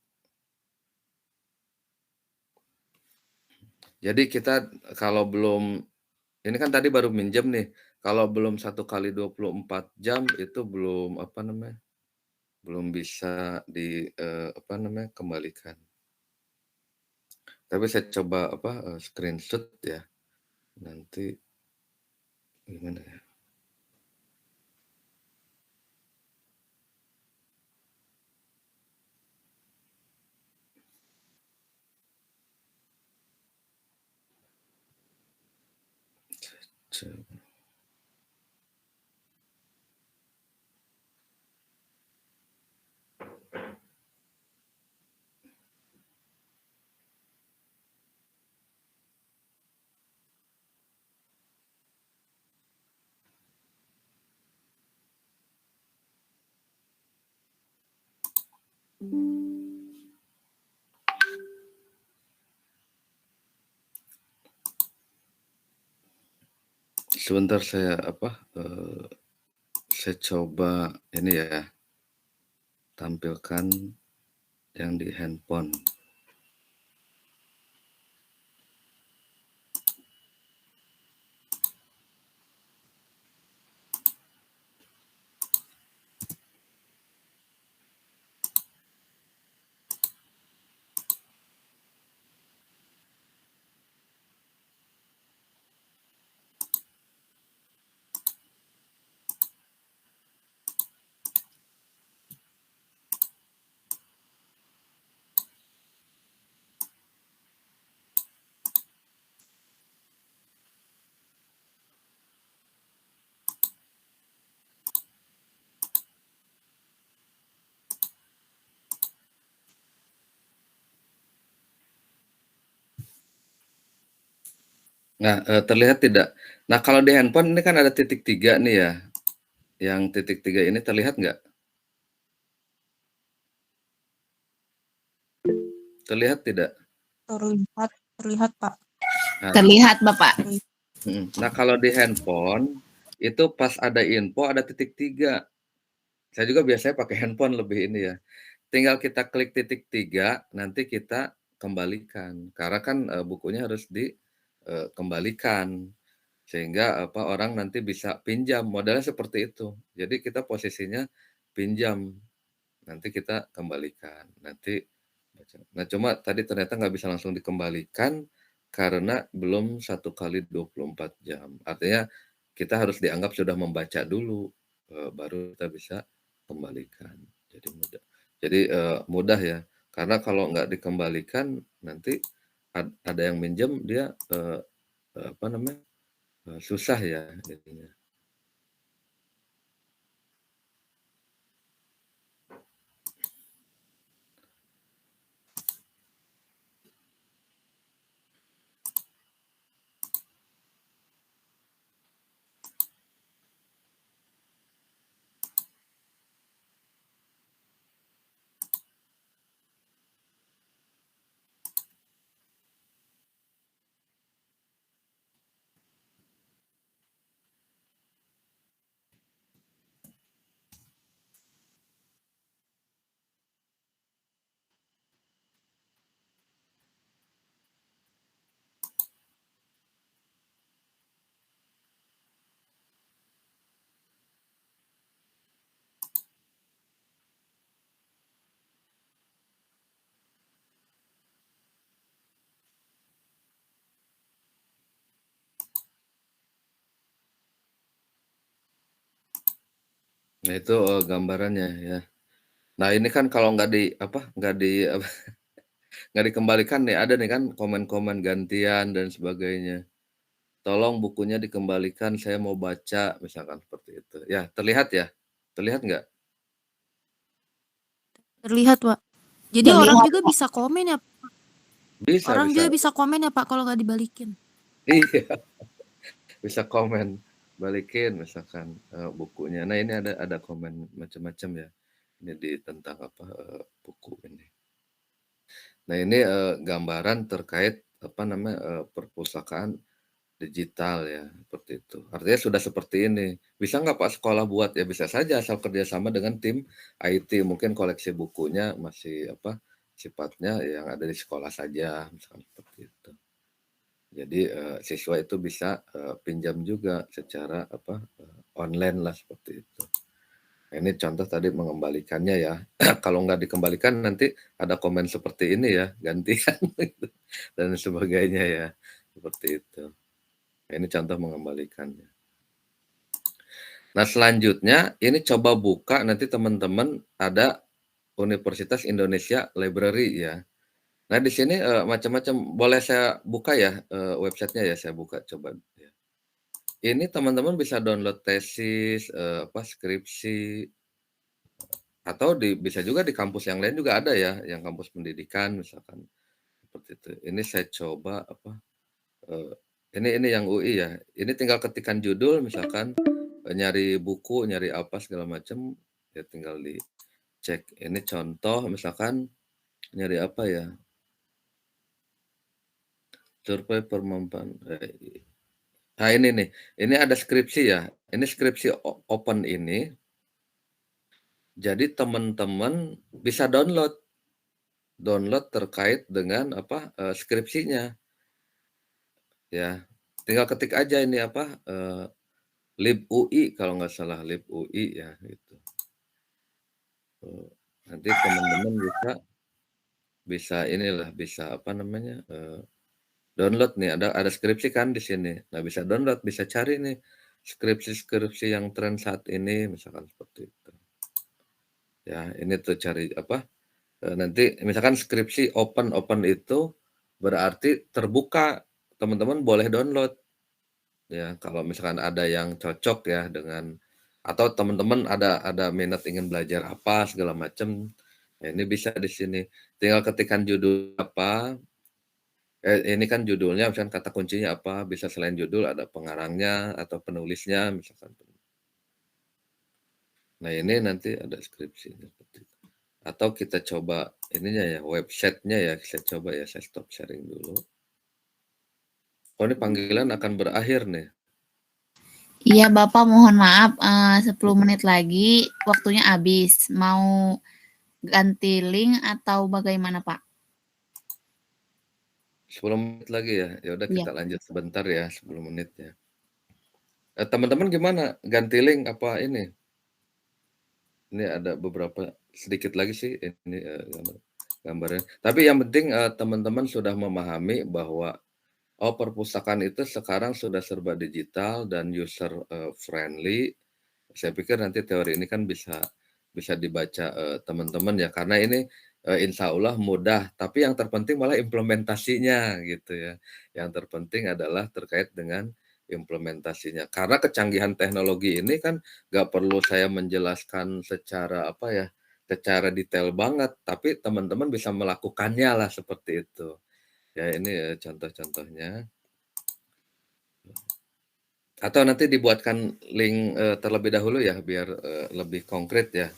Jadi kita kalau belum ini kan tadi baru minjem nih, kalau belum 1 kali 24 jam itu belum, apa namanya, belum bisa apa namanya, kembalikan. Tapi saya coba, apa, screenshot ya, nanti gimana ya? Coba. Sebentar saya, apa, saya coba ini ya, tampilkan yang di handphone. Nah, terlihat tidak? Nah, kalau di handphone ini kan ada titik 3 nih ya, yang titik 3 ini terlihat nggak? Terlihat tidak? Terlihat, terlihat, Pak. Nah, Terlihat, Bapak. Nah, kalau di handphone, itu pas ada info ada titik 3. Saya juga biasanya pakai handphone lebih ini ya. Tinggal kita klik titik 3, nanti kita kembalikan. Karena kan, bukunya harus dikembalikan. Sehingga, apa, orang nanti bisa pinjam, modelnya seperti itu. Jadi kita posisinya pinjam, nanti kita kembalikan, nanti baca. Nah, cuma tadi ternyata nggak bisa langsung dikembalikan, karena belum 1 kali 24 jam. Artinya kita harus dianggap sudah membaca dulu, baru kita bisa kembalikan. Jadi mudah. Jadi, mudah ya, karena kalau nggak dikembalikan nanti ada yang minjem dia, apa namanya, susah ya jadinya. Nah itu, gambarannya ya. Nah ini kan kalau nggak di apa, nggak di apa, nggak dikembalikan nih, ada nih kan komen-komen gantian dan sebagainya. "Tolong bukunya dikembalikan, saya mau baca," misalkan seperti itu. Ya, terlihat ya? Terlihat nggak? Terlihat, Pak. Jadi orang Terlihat, juga Pak. bisa komen ya? Bisa Orang bisa. juga bisa komen ya, Pak, kalau nggak dibalikin? Iya, bisa komen, balikin misalkan, bukunya. Nah, ini ada komen macam-macam ya, ini di tentang apa, buku ini. Nah, ini, gambaran terkait apa namanya, perpustakaan digital ya, seperti itu. Artinya sudah seperti ini. Bisa nggak Pak sekolah buat? Ya bisa saja asal kerjasama dengan tim IT. Mungkin koleksi bukunya masih apa, sifatnya yang ada di sekolah saja, misalkan seperti itu. Jadi, siswa itu bisa, pinjam juga secara apa, online lah seperti itu. Nah, ini contoh tadi mengembalikannya ya. Kalau nggak dikembalikan nanti ada komen seperti ini ya, gantian gitu dan sebagainya ya, seperti itu. Nah, ini contoh mengembalikannya. Nah, selanjutnya ini coba buka nanti teman-teman ada Universitas Indonesia Library ya. Nah, di sini, macam-macam boleh saya buka ya, websitenya ya, saya buka coba ya. Ini teman-teman bisa download tesis, apa, skripsi, atau bisa juga di kampus yang lain juga ada ya, yang kampus pendidikan misalkan, seperti itu. Ini saya coba apa, eee, ini yang UI ya, ini tinggal ketikan judul misalkan, nyari buku, nyari apa segala macam, ya tinggal dicek. Ini contoh misalkan nyari apa ya, survei permanfaatan nah ini nih, ini ada skripsi ya, ini skripsi open ini, jadi teman-teman bisa download terkait dengan apa, skripsinya, ya. Tinggal ketik aja ini apa, lib UI kalau nggak salah, lib UI ya gitu. Nanti teman-teman bisa bisa inilah, bisa apa namanya, download nih, ada skripsi kan di sini. Nah, bisa download, bisa cari nih skripsi-skripsi yang tren saat ini, misalkan seperti itu. Ya, ini tuh cari apa, nanti misalkan skripsi open itu berarti terbuka, teman-teman boleh download. Ya, kalau misalkan ada yang cocok ya dengan atau teman-teman ada minat ingin belajar apa segala macam, nah ini bisa di sini. Tinggal ketikkan judul apa, ini kan judulnya misalkan kata kuncinya apa, bisa selain judul ada pengarangnya atau penulisnya misalkan. Nah, ini nanti ada skripsinya seperti itu. Atau kita coba ininya ya, websitenya ya, saya coba ya, saya stop sharing dulu. Oh, ini panggilan akan berakhir nih. Iya, Bapak mohon maaf, 10 menit lagi waktunya habis. Mau ganti link atau bagaimana, Pak? 10 menit lagi ya? Ya udah Iya. kita lanjut sebentar ya, 10 menit ya. Teman-teman gimana? Ganti link apa ini? Ini ada beberapa sedikit lagi sih ini, gambarnya. Tapi yang penting, teman-teman sudah memahami bahwa, oh perpustakaan itu sekarang sudah serba digital dan user, friendly. Saya pikir nanti teori ini kan bisa bisa dibaca, teman-teman ya, karena ini, insya Allah mudah, tapi yang terpenting malah implementasinya gitu ya. Yang terpenting adalah terkait dengan implementasinya. Karena kecanggihan teknologi ini kan nggak perlu saya menjelaskan secara apa ya, secara detail banget, tapi teman-teman bisa melakukannya lah seperti itu. Ya ini, contoh-contohnya. Atau nanti dibuatkan link, terlebih dahulu ya biar, lebih konkret ya,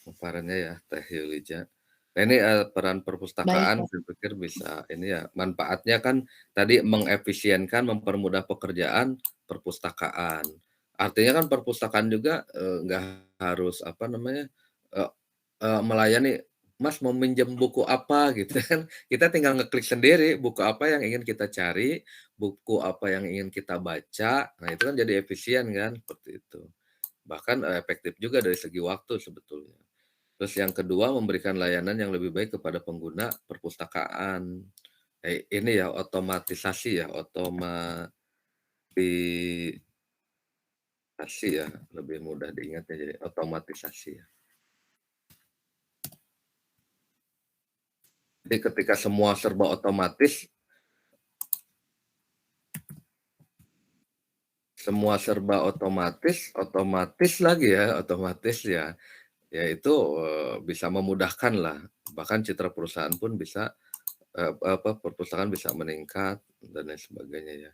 paparannya ya Teh Yulija. Nah ini, peran Baik, perpustakaan Pak. saya pikir bisa ini ya, manfaatnya kan tadi mengefisienkan, mempermudah pekerjaan perpustakaan. Artinya kan perpustakaan juga, nggak harus apa namanya, eee melayani, "Mas mau minjem buku apa?" Gitu kan. Kita tinggal ngeklik sendiri buku apa yang ingin kita cari, buku apa yang ingin kita baca, nah itu kan jadi efisien kan, seperti itu. Bahkan, efektif juga dari segi waktu sebetulnya. Terus yang kedua memberikan layanan yang lebih baik kepada pengguna perpustakaan. Ini ya otomatisasi ya, ya, lebih mudah diingatnya jadi otomatisasi ya. Jadi ketika semua serba otomatis otomatis lagi ya, ya itu, bisa memudahkanlah, bahkan citra perusahaan pun bisa, perpustakaan bisa meningkat dan lain sebagainya ya.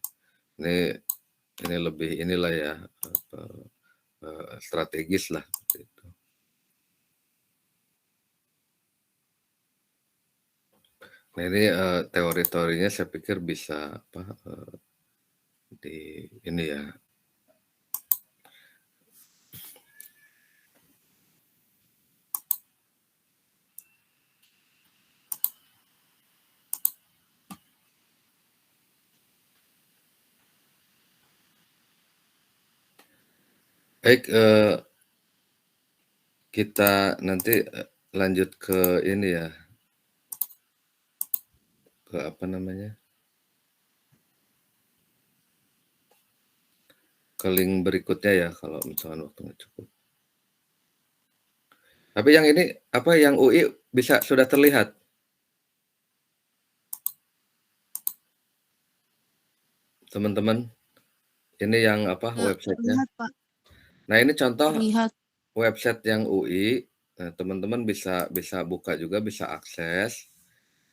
Ini lebih inilah ya, strategis lah seperti itu. Nah ini, teori-teorinya saya pikir bisa di ini ya. Baik, kita nanti, lanjut ke ini ya, ke apa namanya, ke link berikutnya ya kalau misalkan waktu nggak cukup. Tapi yang ini, yang UI bisa sudah terlihat? Teman-teman, ini yang website-nya. Terlihat, Pak. Nah ini contoh Terlihat. website yang UI, teman-teman bisa buka juga, bisa akses.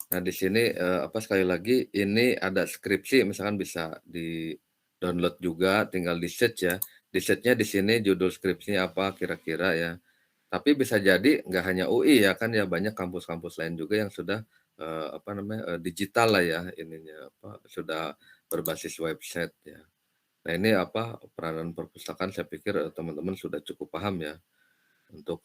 Nah di sini, sekali lagi ini ada skripsi misalkan bisa di-download juga, tinggal di-search ya. Di-search-nya di sini judul skripsinya apa kira-kira ya. Tapi bisa jadi nggak hanya UI ya, kan ya banyak kampus-kampus lain juga yang sudah, digital lah ya ininya, sudah berbasis website ya. Nah ini peranan perpustakaan saya pikir, teman-teman sudah cukup paham ya untuk,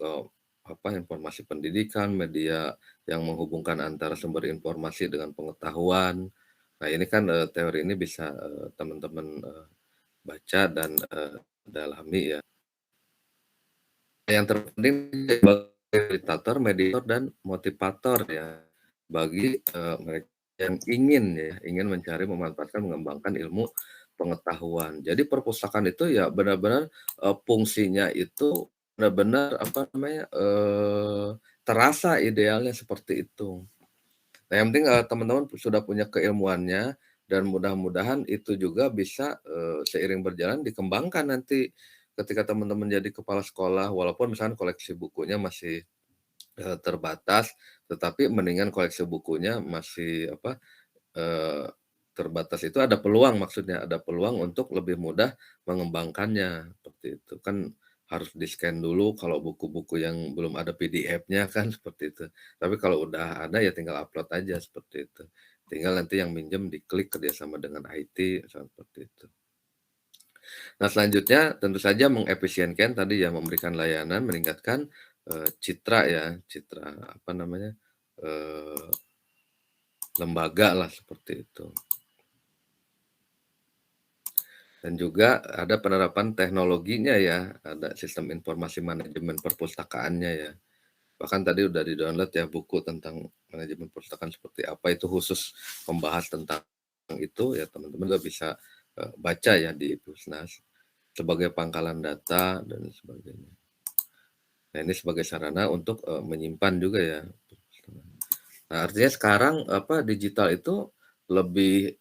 informasi pendidikan, media yang menghubungkan antara sumber informasi dengan pengetahuan. Nah ini kan, teori ini bisa, teman-teman, baca dan, dalami ya. Yang terpenting sebagai fasilitator, mediator, dan motivator ya, bagi, mereka yang ingin mencari, memanfaatkan, mengembangkan ilmu pengetahuan. Jadi perpustakaan itu ya benar-benar, fungsinya itu benar-benar terasa idealnya seperti itu. Nah yang penting, teman-teman sudah punya keilmuannya dan mudah-mudahan itu juga bisa, seiring berjalan dikembangkan nanti ketika teman-teman jadi kepala sekolah, walaupun misalkan koleksi bukunya masih, terbatas, tetapi mendingan koleksi bukunya masih terbatas itu ada peluang maksudnya, ada peluang untuk lebih mudah mengembangkannya, seperti itu. Kan harus di-scan dulu kalau buku-buku yang belum ada PDF-nya kan seperti itu. Tapi kalau udah ada ya tinggal upload aja seperti itu. Tinggal nanti yang minjem diklik kerjasama dengan IT, misalnya seperti itu. Nah selanjutnya tentu saja mengefisienkan tadi ya, memberikan layanan, meningkatkan, citra ya, citra lembaga lah seperti itu. Dan juga ada penerapan teknologinya ya, ada sistem informasi manajemen perpustakaannya ya. Bahkan tadi udah di-download ya buku tentang manajemen perpustakaan seperti apa, itu khusus membahas tentang itu ya, teman-teman juga bisa, baca ya di Pusnas sebagai pangkalan data dan sebagainya. Nah ini sebagai sarana untuk, menyimpan juga ya. Nah artinya sekarang digital itu lebih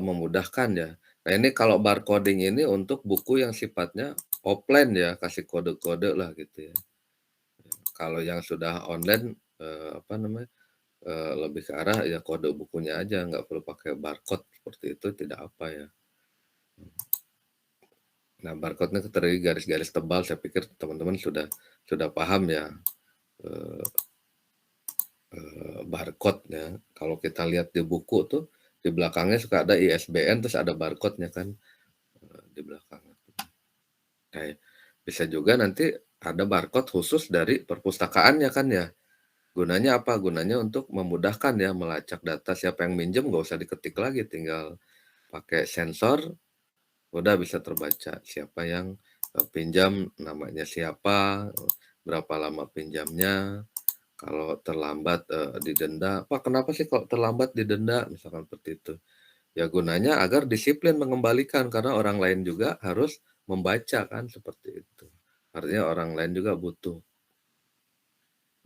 memudahkan ya. Nah ini kalau barcoding ini untuk buku yang sifatnya offline ya, kasih kode-kode lah gitu ya. Kalau yang sudah online, lebih ke arah ya kode bukunya aja, nggak perlu pakai barcode seperti itu, tidak apa ya. Nah barcode-nya terdiri garis-garis tebal, saya pikir teman-teman sudah paham ya, barcode ya. Kalau kita lihat di buku tuh, di belakangnya suka ada ISBN terus ada barcode-nya kan, di belakang. Nah, bisa juga nanti ada barcode khusus dari perpustakaannya kan ya. Gunanya apa? Gunanya untuk memudahkan ya melacak data, siapa yang minjem nggak usah diketik lagi, tinggal pakai sensor, udah bisa terbaca siapa yang, pinjam, namanya siapa, berapa lama pinjamnya, kalau terlambat, didenda, "Pak kenapa sih kok terlambat didenda?" Misalkan seperti itu. Ya gunanya agar disiplin mengembalikan, karena orang lain juga harus membaca kan, seperti itu. Artinya orang lain juga butuh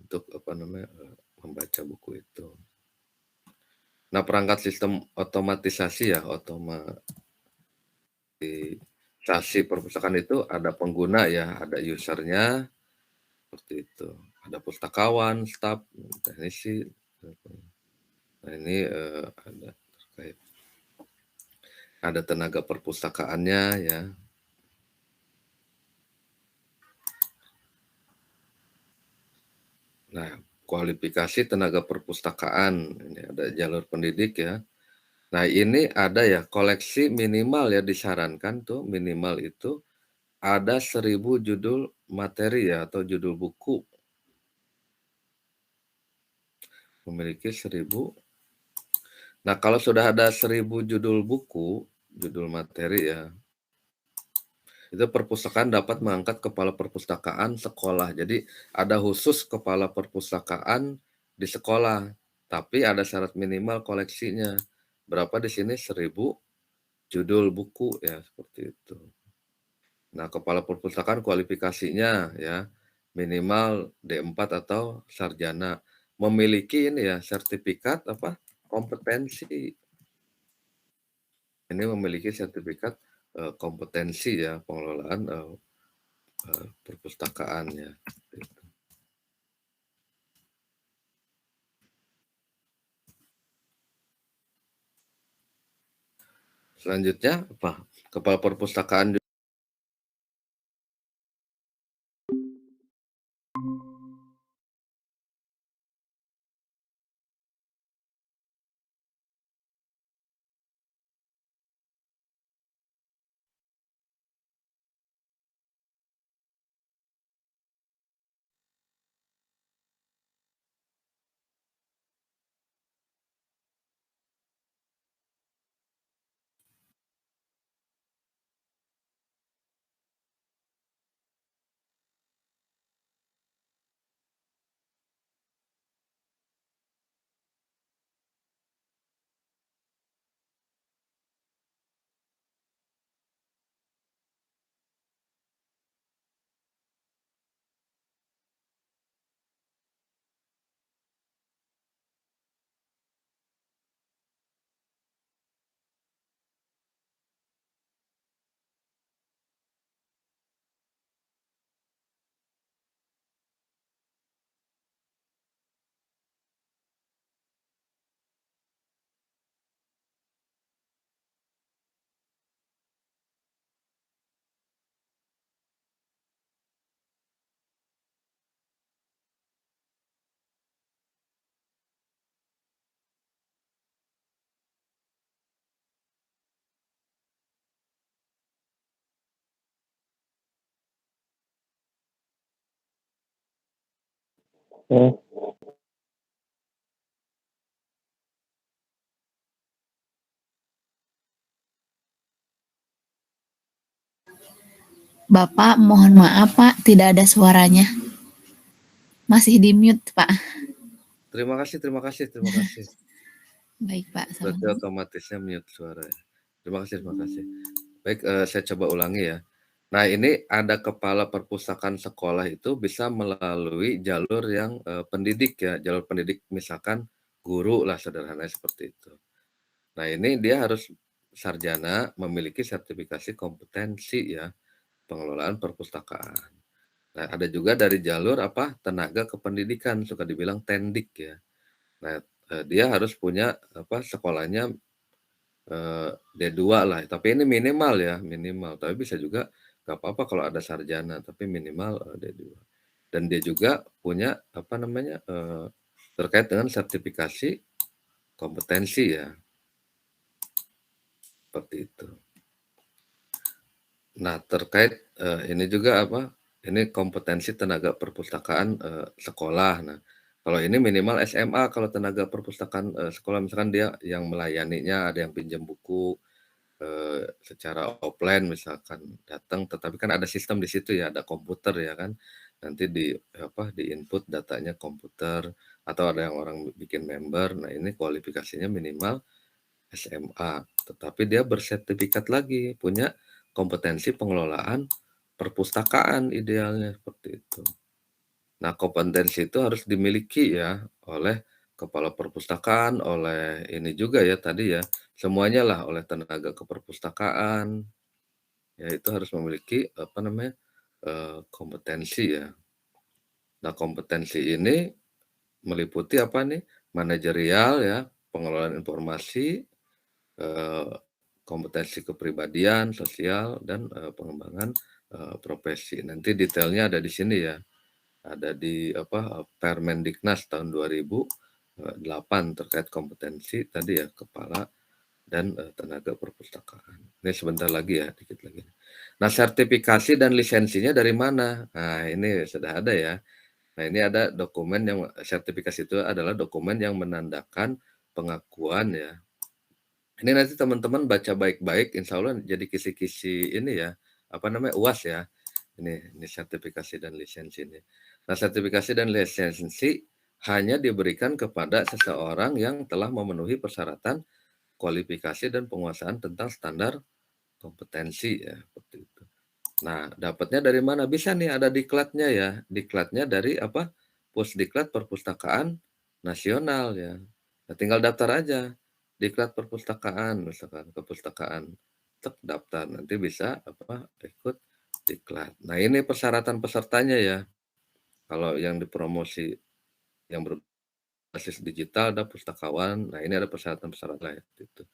untuk membaca buku itu. Nah, perangkat sistem otomatisasi ya, otomatisasi perpustakaan itu ada pengguna ya, ada user-nya, seperti itu. Ada pustakawan, staf, teknisi. Nah, ini ada terkait. Ada tenaga perpustakaannya ya. Nah, kualifikasi tenaga perpustakaan, ini ada jalur pendidik ya. Nah, ini ada ya koleksi minimal ya disarankan tuh minimal itu ada 1000 judul materi ya atau judul buku. Memiliki 1000. Nah, kalau sudah ada 1000 judul buku, judul materi ya, itu perpustakaan dapat mengangkat kepala perpustakaan sekolah. Jadi ada khusus kepala perpustakaan di sekolah, tapi ada syarat minimal koleksinya. Berapa di sini? 1000 judul buku ya, seperti itu. Nah, kepala perpustakaan kualifikasinya ya minimal D4 atau sarjana. Memiliki ini ya sertifikat apa? Kompetensi. Ini memiliki sertifikat kompetensi ya pengelolaan perpustakaan ya. Gitu. Selanjutnya apa? Kepala perpustakaan Bapak, mohon maaf Pak, tidak ada suaranya. Masih di mute Pak. terima kasih, terima kasih, terima kasih. Baik Pak, Berarti salam. otomatisnya mute suara. Terima kasih, terima kasih. Baik, saya coba ulangi ya. Nah, ini ada kepala perpustakaan sekolah itu bisa melalui jalur yang pendidik ya, jalur pendidik misalkan guru lah sederhananya seperti itu. Nah, ini dia harus sarjana memiliki sertifikasi kompetensi ya, pengelolaan perpustakaan. Nah, ada juga dari jalur apa? Tenaga kependidikan, suka dibilang tendik ya. Nah, dia harus punya apa? Sekolahnya D2 lah, tapi ini minimal ya, minimal. Tapi bisa juga nggak apa-apa kalau ada sarjana, tapi minimal D2. Dan dia juga punya apa namanya? Terkait dengan sertifikasi kompetensi ya. Seperti itu. Nah, terkait ini juga apa? Ini kompetensi tenaga perpustakaan sekolah. Nah, kalau ini minimal SMA kalau tenaga perpustakaan sekolah misalkan dia yang melayaninya, ada yang pinjam buku secara offline misalkan datang, tetapi kan ada sistem di situ ya, ada komputer ya kan. Nanti di apa di input datanya komputer atau ada yang orang bikin member. Nah, ini kualifikasinya minimal SMA, tetapi dia bersertifikat lagi, punya kompetensi pengelolaan perpustakaan idealnya seperti itu. Nah, kompetensi itu harus dimiliki ya oleh kepala perpustakaan, oleh ini juga ya tadi ya, semuanya lah, oleh tenaga keperpustakaan, ya itu harus memiliki apa namanya, kompetensi ya. Nah kompetensi ini meliputi apa nih, manajerial ya, pengelolaan informasi, eee, kompetensi kepribadian, sosial, dan, pengembangan, profesi. Nanti detailnya ada di sini ya, ada di apa, Permendiknas tahun 2008 terkait kompetensi tadi ya, kepala dan, tenaga perpustakaan. Ini sebentar lagi ya, dikit lagi. Nah sertifikasi dan lisensinya dari mana? Nah ini sudah ada ya. Nah, ini ada dokumen yang sertifikasi itu adalah dokumen yang menandakan pengakuan ya. Ini nanti teman-teman baca baik-baik, insya Allah jadi kisi-kisi ini ya, apa namanya, UAS ya. Ini sertifikasi dan lisensi ini. Nah, sertifikasi dan lisensi hanya diberikan kepada seseorang yang telah memenuhi persyaratan kualifikasi dan penguasaan tentang standar kompetensi ya, seperti itu. Nah, dapatnya dari mana? Bisa nih ada diklatnya ya. Diklatnya dari apa? Pusdiklat Perpustakaan Nasional ya. Nah, tinggal daftar aja. Diklat Perpustakaan, misalkan kepustakaan. Tek daftar, nanti bisa apa? Ikut diklat. Nah, ini persyaratan pesertanya ya. Kalau yang dipromosi yang berbasis digital ada pustakawan. Nah, ini ada persyaratan-persyaratan ya, gitu.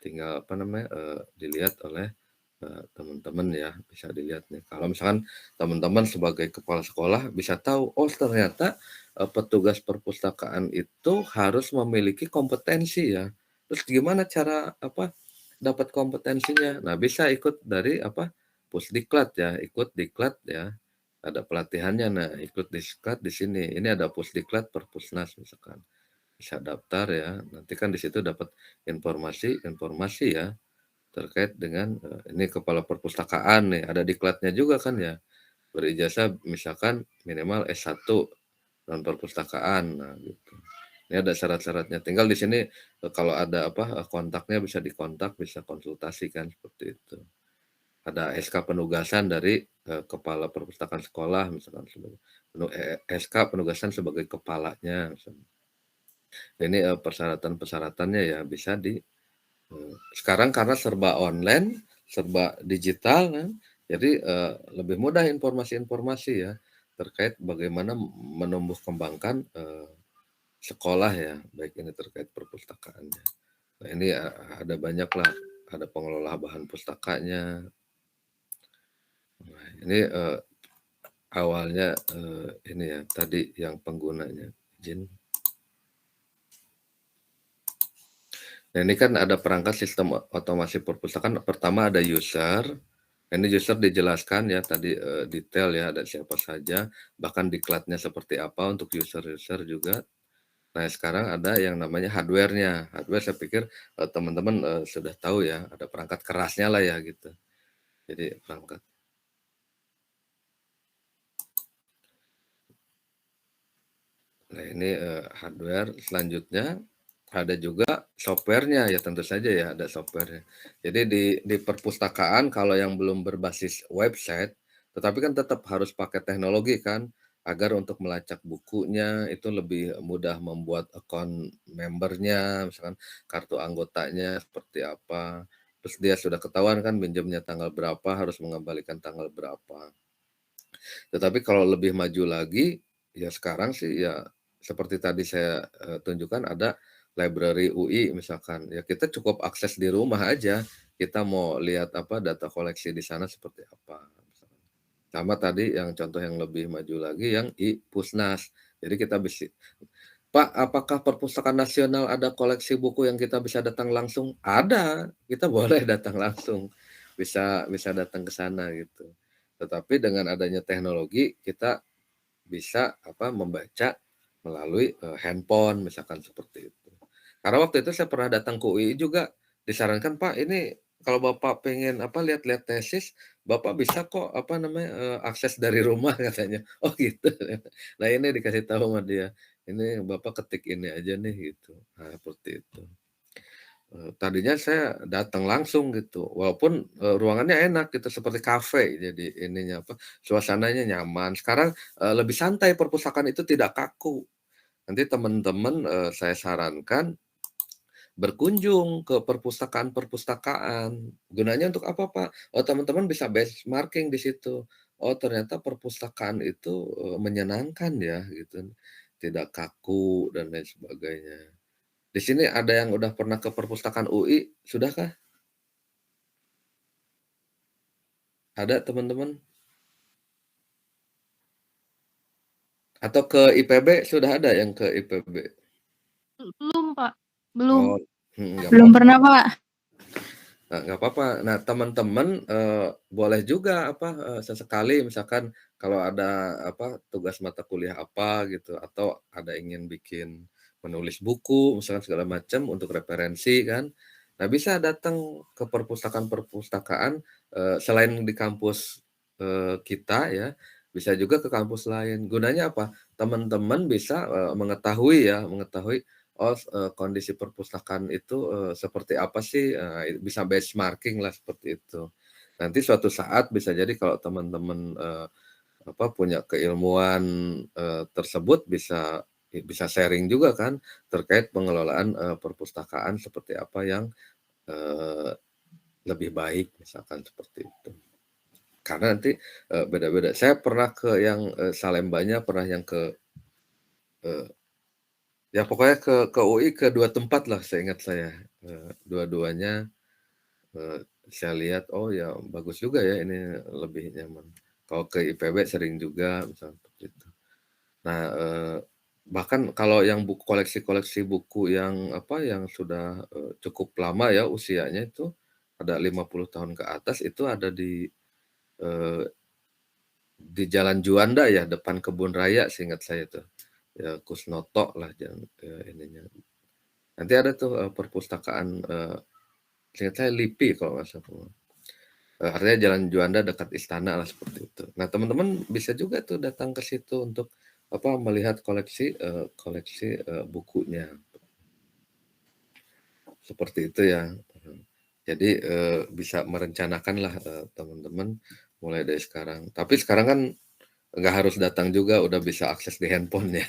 Tinggal apa namanya? Dilihat oleh teman-teman ya, bisa dilihat nih. Kalau misalkan teman-teman sebagai kepala sekolah bisa tahu, oh ternyata petugas perpustakaan itu harus memiliki kompetensi ya. Terus gimana cara apa dapat kompetensinya? Nah, bisa ikut dari apa? Pusdiklat ya, ikut diklat ya. Ada pelatihannya. Nah, ikut diklat di sini. Ini ada Pusdiklat Perpusnas misalkan. Bisa daftar ya. Nanti kan di situ dapat informasi ya terkait dengan, ini kepala perpustakaan nih, ada diklatnya juga kan ya, berijazah misalkan minimal S1 non perpustakaan, nah gitu. Ini ada syarat-syaratnya, tinggal di sini, kalau ada apa, kontaknya bisa dikontak, bisa konsultasi kan, seperti itu. Ada SK penugasan dari, kepala perpustakaan sekolah misalkan sebagai SK penugasan sebagai kepalanya misalnya. Ini, persyaratan-persyaratannya ya bisa sekarang karena serba online, serba digital kan, jadi, lebih mudah informasi-informasi ya, terkait bagaimana menumbuh kembangkan, sekolah ya, baik ini terkait perpustakaannya. Nah ini, ada banyaklah, ada pengelola bahan pustakanya. Nah ini, awalnya, ini ya, tadi yang penggunanya, izin. Nah, ini kan ada perangkat sistem otomasi perpustakaan, pertama ada user, ini user dijelaskan ya tadi, detail ya, ada siapa saja, bahkan diklatnya seperti apa untuk user-user juga. Nah, sekarang ada yang namanya hardware-nya. Hardware saya pikir, teman-teman, sudah tahu ya, ada perangkat kerasnya lah ya gitu. Jadi perangkat. Nah, ini, hardware, selanjutnya ada juga software-nya ya tentu saja ya ada software-nya. Jadi di perpustakaan kalau yang belum berbasis website, tetapi kan tetap harus pakai teknologi kan, agar untuk melacak bukunya itu lebih mudah membuat akun membernya, misalkan kartu anggotanya seperti apa, terus dia sudah ketahuan kan minjemnya tanggal berapa, harus mengembalikan tanggal berapa. Tetapi kalau lebih maju lagi, ya sekarang sih ya seperti tadi saya, tunjukkan ada library UI misalkan, ya kita cukup akses di rumah aja, kita mau lihat apa, data koleksi di sana seperti apa, misalkan. Sama tadi yang contoh yang lebih maju lagi yang i-Pusnas. Jadi kita bisa, "Pak, apakah Perpustakaan Nasional ada koleksi buku yang kita bisa datang langsung?" Ada, kita boleh datang langsung, bisa bisa datang ke sana gitu. Tetapi dengan adanya teknologi kita bisa apa, membaca melalui, handphone misalkan seperti itu. Karena waktu itu saya pernah datang ke UI juga disarankan, "Pak, ini kalau Bapak pengen apa, lihat-lihat tesis, Bapak bisa kok apa namanya, akses dari rumah," katanya. "Oh gitu." Nah ini dikasih tahu sama dia, "Ini Bapak ketik ini aja nih," gitu. Nah seperti itu. Tadinya saya datang langsung gitu, walaupun, ruangannya enak gitu seperti kafe jadi ininya apa, suasananya nyaman. Sekarang, lebih santai perpustakaan itu tidak kaku. nanti teman-teman, saya sarankan berkunjung ke perpustakaan-perpustakaan. Gunanya untuk apa, Pak? Oh, teman-teman bisa benchmarking di situ. Oh, ternyata perpustakaan itu, menyenangkan ya, gitu. Tidak kaku dan lain sebagainya. Di sini ada yang udah pernah ke perpustakaan UI, sudahkah? Ada teman-teman? Atau ke IPB, sudah ada yang ke IPB? Belum, Pak. Belum. Oh, nggak Belum apa-apa. pernah, Pak. Nah, nggak apa-apa. Nah, teman-teman, boleh juga sesekali misalkan kalau ada tugas mata kuliah apa gitu, atau ada ingin bikin menulis buku misalkan segala macam untuk referensi kan. Nah, bisa datang ke perpustakaan-perpustakaan, selain di kampus, kita ya, bisa juga ke kampus lain. Gunanya apa? Teman-teman bisa, mengetahui kondisi perpustakaan itu, seperti apa sih, bisa benchmarking lah seperti itu. Nanti suatu saat bisa jadi kalau teman-teman, punya keilmuan, tersebut bisa sharing juga kan terkait pengelolaan, perpustakaan seperti apa yang, eee, lebih baik misalkan seperti itu. Karena nanti, beda-beda. Saya pernah ke yang, Salembanya, pernah yang ke, eee ya pokoknya ke UI kedua tempat lah seingat saya, dua-duanya, saya lihat, oh ya bagus juga ya ini lebih nyaman. Kalau ke IPB sering juga misalnya seperti itu. Nah, bahkan kalau yang koleksi-koleksi buku yang yang sudah, cukup lama ya usianya itu, ada 50 tahun ke atas itu ada eee, di Jalan Juanda ya, depan Kebun Raya seingat saya tuh. Ya Kusnoto lah ininya. Nanti ada tuh, perpustakaan, seingat saya LIPI kalau nggak salah, artinya Jalan Juanda dekat istana lah seperti itu. Nah, teman-teman bisa juga tuh datang ke situ untuk melihat bukunya. Seperti itu ya. Jadi, bisa merencanakanlah, teman-teman mulai dari sekarang. Tapi sekarang kan nggak harus datang juga, udah bisa akses di handphone ya.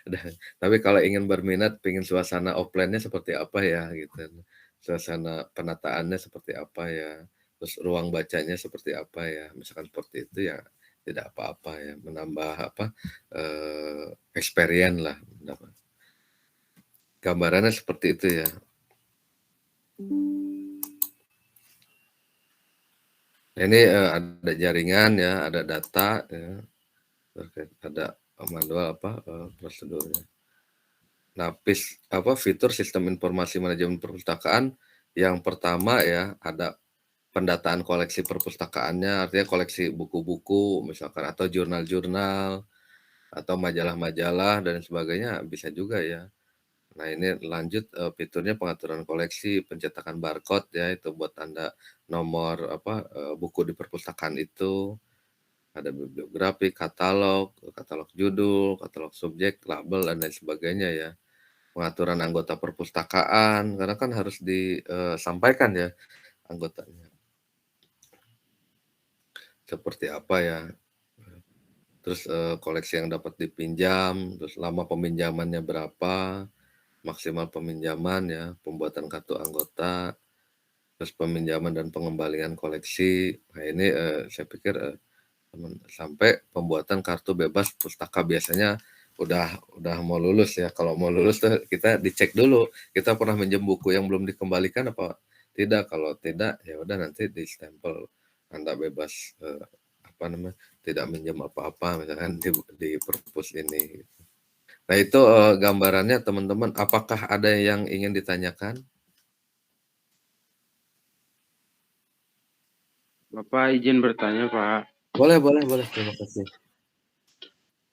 Udah. Tapi kalau ingin berminat, pengen suasana offline-nya seperti apa ya gitu. Suasana penataannya seperti apa ya, terus ruang bacanya seperti apa ya, misalkan seperti itu ya tidak apa-apa ya, menambah experience lah. Gambarannya seperti itu ya. Nah, ini, ada jaringan ya, ada data ya, terkait ada manual prosedurnya. Nah, fitur sistem informasi manajemen perpustakaan yang pertama ya, ada pendataan koleksi perpustakaannya, artinya koleksi buku-buku misalkan atau jurnal-jurnal atau majalah-majalah dan sebagainya bisa juga ya. Nah, ini lanjut, fiturnya pengaturan koleksi, pencetakan barcode ya, itu buat tanda nomor buku di perpustakaan itu, ada bibliografi, katalog, katalog judul, katalog subjek, label, dan lain sebagainya ya. Pengaturan anggota perpustakaan, karena kan harus disampaikan ya anggotanya. Seperti apa ya, terus, koleksi yang dapat dipinjam, terus lama peminjamannya berapa, maksimal peminjaman ya, pembuatan kartu anggota, terus peminjaman dan pengembalian koleksi. Nah ini, saya pikir, sampai pembuatan kartu bebas pustaka biasanya udah mau lulus ya. Kalau mau lulus tuh kita dicek dulu, kita pernah minjem buku yang belum dikembalikan apa tidak. Kalau tidak, ya udah nanti di-stempel Anda bebas, tidak minjem apa-apa misalkan di perpus ini. Nah itu, gambarannya teman-teman. Apakah ada yang ingin ditanyakan? Bapak izin bertanya, Pak. Boleh, terima kasih.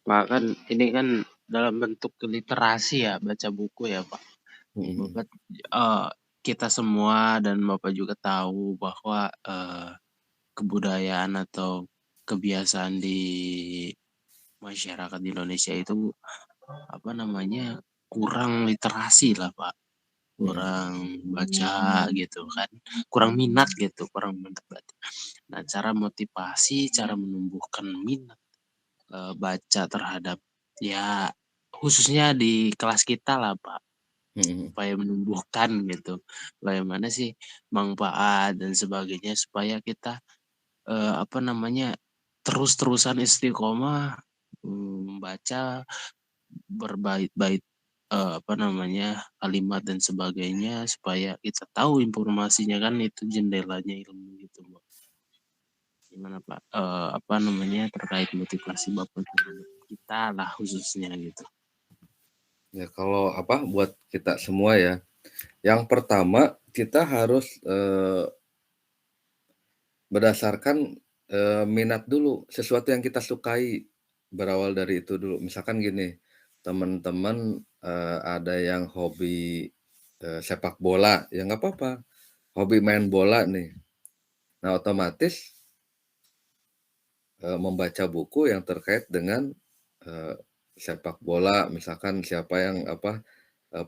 Pak, kan ini kan dalam bentuk literasi ya, baca buku ya, Pak. Mhm. Bapak, kita semua dan Bapak juga tahu bahwa, kebudayaan atau kebiasaan di masyarakat di Indonesia itu, kurang literasi lah, Pak. Kurang baca gitu kan, kurang minat gitu, kurang minat baca. Nah, cara motivasi, cara menumbuhkan minat, baca terhadap ya khususnya di kelas kita lah, Pak, Mhm. supaya menumbuhkan gitu, bagaimana sih manfaat dan sebagainya supaya kita, apa namanya, terus-terusan istiqomah, membaca berbait-bait, apa namanya, kalimat dan sebagainya supaya kita tahu informasinya kan itu jendelanya ilmu gitu, Mbak. Gimana, Pak, apa namanya, terkait motivasi Bapak terhadap kita lah khususnya gitu? Ya kalau apa, buat kita semua ya, yang pertama kita harus, berdasarkan, minat dulu, sesuatu yang kita sukai, berawal dari itu dulu. Misalkan gini, teman-teman, ada yang hobi, sepak bola, ya nggak apa-apa, hobi main bola nih. Nah otomatis, membaca buku yang terkait dengan, eee, sepak bola, misalkan siapa yang apa,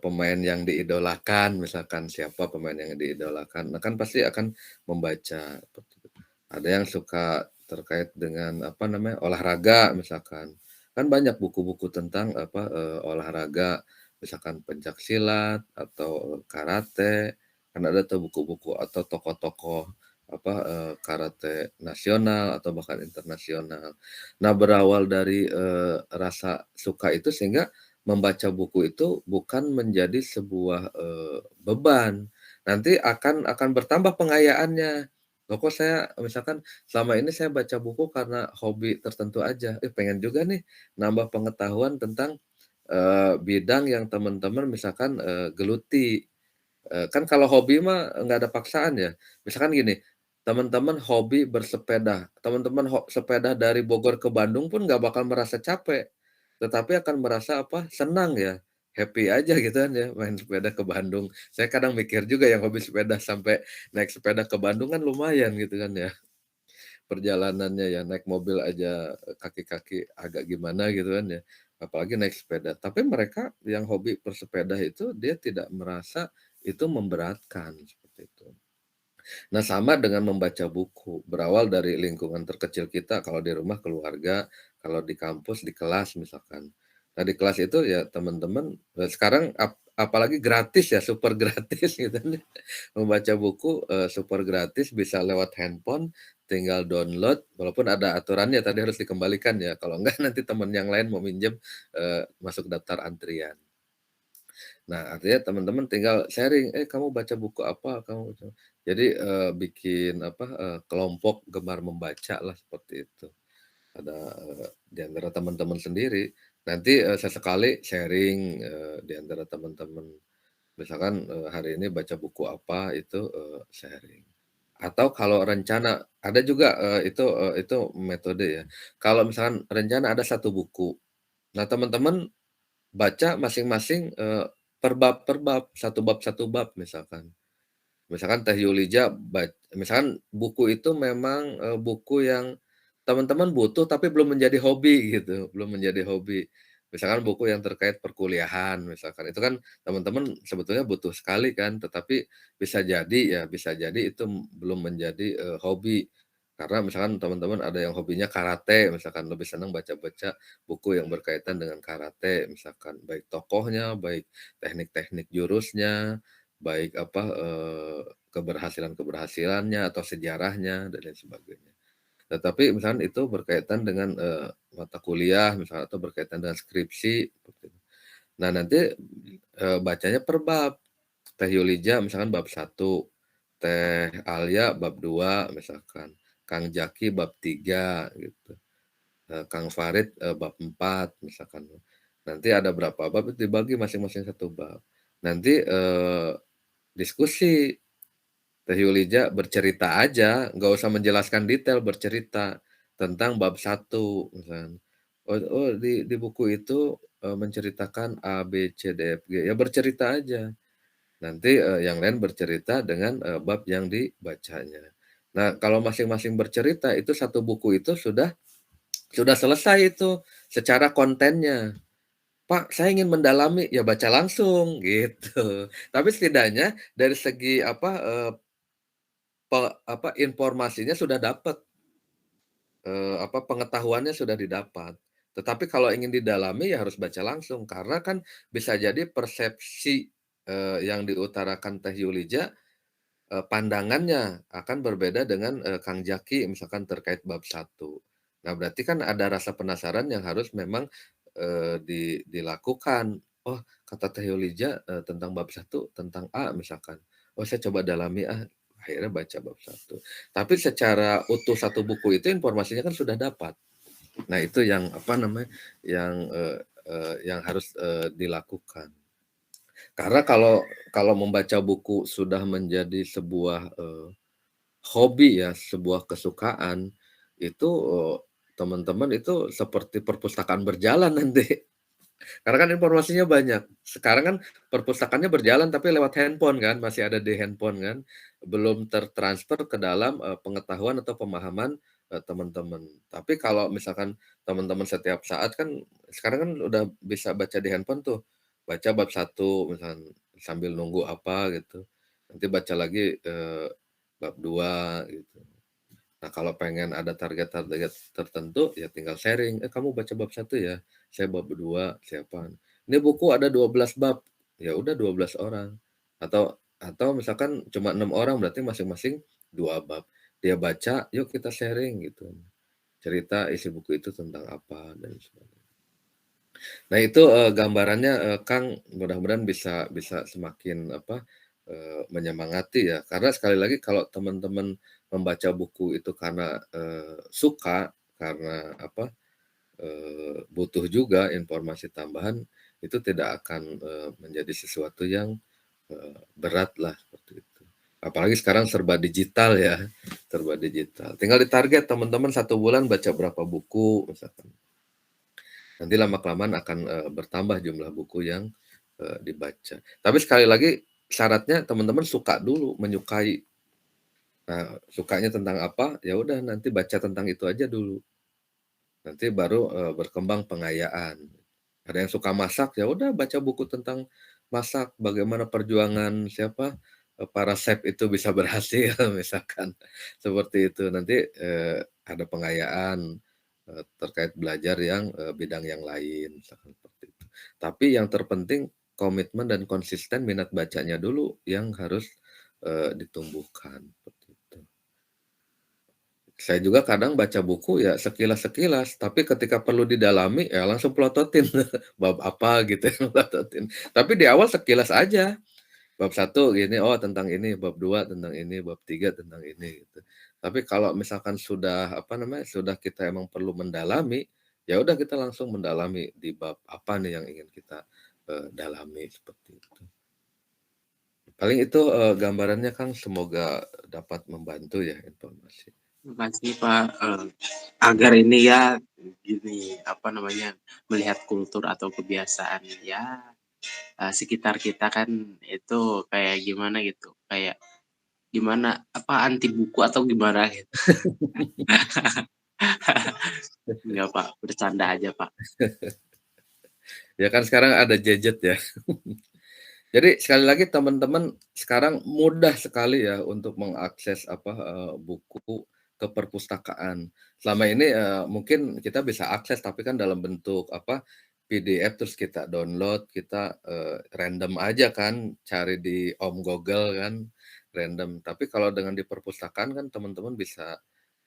pemain yang diidolakan, misalkan siapa pemain yang diidolakan. Nah kan pasti akan membaca, seperti itu. Ada yang suka terkait dengan apa namanya, olahraga misalkan. Kan banyak buku-buku tentang apa, olahraga, misalkan pencaksilat atau karate, kan ada tuh buku-buku atau tokoh-tokoh apa, karate nasional atau bahkan internasional. Nah berawal dari, rasa suka itu sehingga membaca buku itu bukan menjadi sebuah, beban, nanti akan bertambah pengayaannya. Loh kok saya misalkan selama ini saya baca buku karena hobi tertentu aja, pengen juga nih nambah pengetahuan tentang, bidang yang teman-teman misalkan, geluti. Kan kalau hobi mah nggak ada paksaan ya. Misalkan gini, teman-teman hobi bersepeda, teman-teman sepeda dari Bogor ke Bandung pun nggak bakal merasa capek, tetapi akan merasa apa, senang ya, happy aja gitu kan ya, main sepeda ke Bandung. Saya kadang mikir juga yang hobi sepeda sampai naik sepeda ke Bandung kan lumayan gitu kan ya, perjalanannya ya, naik mobil aja kaki-kaki agak gimana gitu kan ya, apalagi naik sepeda. Tapi mereka yang hobi bersepeda itu dia tidak merasa itu memberatkan, seperti itu. Nah, sama dengan membaca buku, berawal dari lingkungan terkecil kita, kalau di rumah keluarga, kalau di kampus, di kelas misalkan. Nah, di kelas itu ya teman-teman, sekarang apalagi gratis ya, super gratis gitu kan ya. Membaca buku, super gratis bisa lewat handphone, tinggal download, walaupun ada aturannya tadi harus dikembalikan ya, kalau enggak nanti teman yang lain mau minjem, masuk daftar antrian. Nah, artinya teman-teman tinggal sharing, "Eh, kamu baca buku apa? Kamu baca" jadi, bikin apa, kelompok gemar membaca lah seperti itu. Ada, di antara teman-teman sendiri. Nanti, sesekali sharing, di antara teman-teman. Misalkan, hari ini baca buku apa, itu, sharing. Atau kalau rencana ada juga, itu metode ya. Kalau misalkan rencana ada satu buku, nah teman-teman baca masing-masing, per bab, satu bab misalkan. Misalkan Teh Yulija misalkan buku itu memang, buku yang teman-teman butuh tapi belum menjadi hobi gitu, belum menjadi hobi. Misalkan buku yang terkait perkuliahan misalkan, itu kan teman-teman sebetulnya butuh sekali kan, tetapi bisa jadi itu belum menjadi, hobi. Karena misalkan teman-teman ada yang hobinya karate, misalkan lebih senang baca-baca buku yang berkaitan dengan karate, misalkan baik tokohnya, baik teknik-teknik jurusnya, baik apa, keberhasilan-keberhasilannya atau sejarahnya dan lain sebagainya. Tetapi misalkan itu berkaitan dengan, mata kuliah misalnya atau berkaitan dengan skripsi, seperti itu. Nah nanti, bacanya per bab. Teh Yulija misalkan bab satu, Teh Alia bab 2 misalkan, Kang Jaki bab 3 gitu, Kang Farid, bab 4 misalkan. Nanti ada berapa bab itu dibagi masing-masing satu bab. Nanti, diskusi, Teh Yulija bercerita aja, nggak usah menjelaskan detail, bercerita tentang bab satu misalkan. Oh oh di buku itu, menceritakan A, B, C, D, F, G, ya bercerita aja. Nanti, yang lain bercerita dengan, bab yang dibacanya. Nah, kalau masing-masing bercerita itu satu buku itu sudah selesai itu secara kontennya. "Pak, saya ingin mendalami," ya baca langsung gitu. Tapi setidaknya dari segi apa, informasinya sudah dapat, apa, pengetahuannya sudah didapat. Tetapi kalau ingin didalami ya harus baca langsung, karena kan bisa jadi persepsi, yang diutarakan Teh Yulija, pandangannya akan berbeda dengan, Kang Jaki misalkan terkait bab 1. Nah, berarti kan ada rasa penasaran yang harus memang, dilakukan. Oh, kata Teh Yulija, tentang bab 1 tentang A misalkan. Oh, saya coba dalami ah, akhirnya baca bab 1. Tapi secara utuh satu buku itu informasinya kan sudah dapat. Nah, itu yang apa namanya, yang harus, dilakukan. Karena kalau membaca buku sudah menjadi sebuah, hobi ya, sebuah kesukaan, itu, teman-teman itu seperti perpustakaan berjalan nanti. Karena kan informasinya banyak. Sekarang kan perpustakaannya berjalan tapi lewat handphone kan, masih ada di handphone kan, belum tertransfer ke dalam, pengetahuan atau pemahaman, teman-teman. Tapi kalau misalkan teman-teman setiap saat kan sekarang kan udah bisa baca di handphone tuh, baca bab 1 misalkan sambil nunggu apa gitu, nanti baca lagi, bab 2 gitu. Nah, kalau pengen ada target-target tertentu, ya tinggal sharing, "Eh, kamu baca bab 1 ya? Saya bab 2, siapa? Ini buku ada 12 bab." Ya udah 12 orang. Atau misalkan cuma 6 orang, berarti masing-masing 2 bab. Dia baca, "Yuk kita sharing," gitu. Cerita isi buku itu tentang apa dan sebagainya. Nah itu, gambarannya, Kang, mudah-mudahan bisa bisa semakin apa, menyemangati ya. Karena sekali lagi kalau teman-teman membaca buku itu karena, suka, karena apa, butuh juga informasi tambahan, itu tidak akan, menjadi sesuatu yang, berat lah seperti itu. Apalagi sekarang serba digital ya, serba digital. Tinggal ditarget teman-teman 1 bulan baca berapa buku misalkan. Nanti lama-kelamaan akan, bertambah jumlah buku yang, dibaca. Tapi sekali lagi syaratnya teman-teman suka dulu, menyukai. Nah, sukanya tentang apa, ya udah nanti baca tentang itu aja dulu. Nanti baru, berkembang pengayaan. Ada yang suka masak, ya udah baca buku tentang masak, bagaimana perjuangan siapa, para chef itu bisa berhasil misalkan, seperti itu. Nanti, ada pengayaan, terkait belajar yang, bidang yang lain, misalkan seperti itu. Tapi yang terpenting komitmen dan konsisten minat bacanya dulu yang harus, ditumbuhkan, seperti itu. Saya juga kadang baca buku ya sekilas-sekilas, tapi ketika perlu didalami ya langsung plototin bab apa gitu ya, plototin. Tapi di awal sekilas aja, bab 1 gini, oh tentang ini, bab 2 tentang ini, bab 3 tentang ini gitu. Tapi kalau misalkan sudah apa namanya, sudah kita emang perlu mendalami, ya udah kita langsung mendalami di bab apa nih yang ingin kita, dalami seperti itu. Paling itu, gambarannya Kang, semoga dapat membantu ya informasi. Makasih Pak, agar ini ya gini, apa namanya, melihat kultur atau kebiasaan ya, sekitar kita kan itu kayak gimana gitu, kayak gimana, apa, anti buku atau gimana gitu. Enggak Pak, bercanda aja Pak. Ya kan sekarang ada gadget ya. Jadi sekali lagi teman-teman sekarang mudah sekali ya untuk mengakses apa, buku ke perpustakaan. Selama ini, mungkin kita bisa akses tapi kan dalam bentuk apa, PDF terus kita download, kita, random aja kan cari di Om Google kan, random. Tapi kalau dengan di perpustakaan kan teman-teman bisa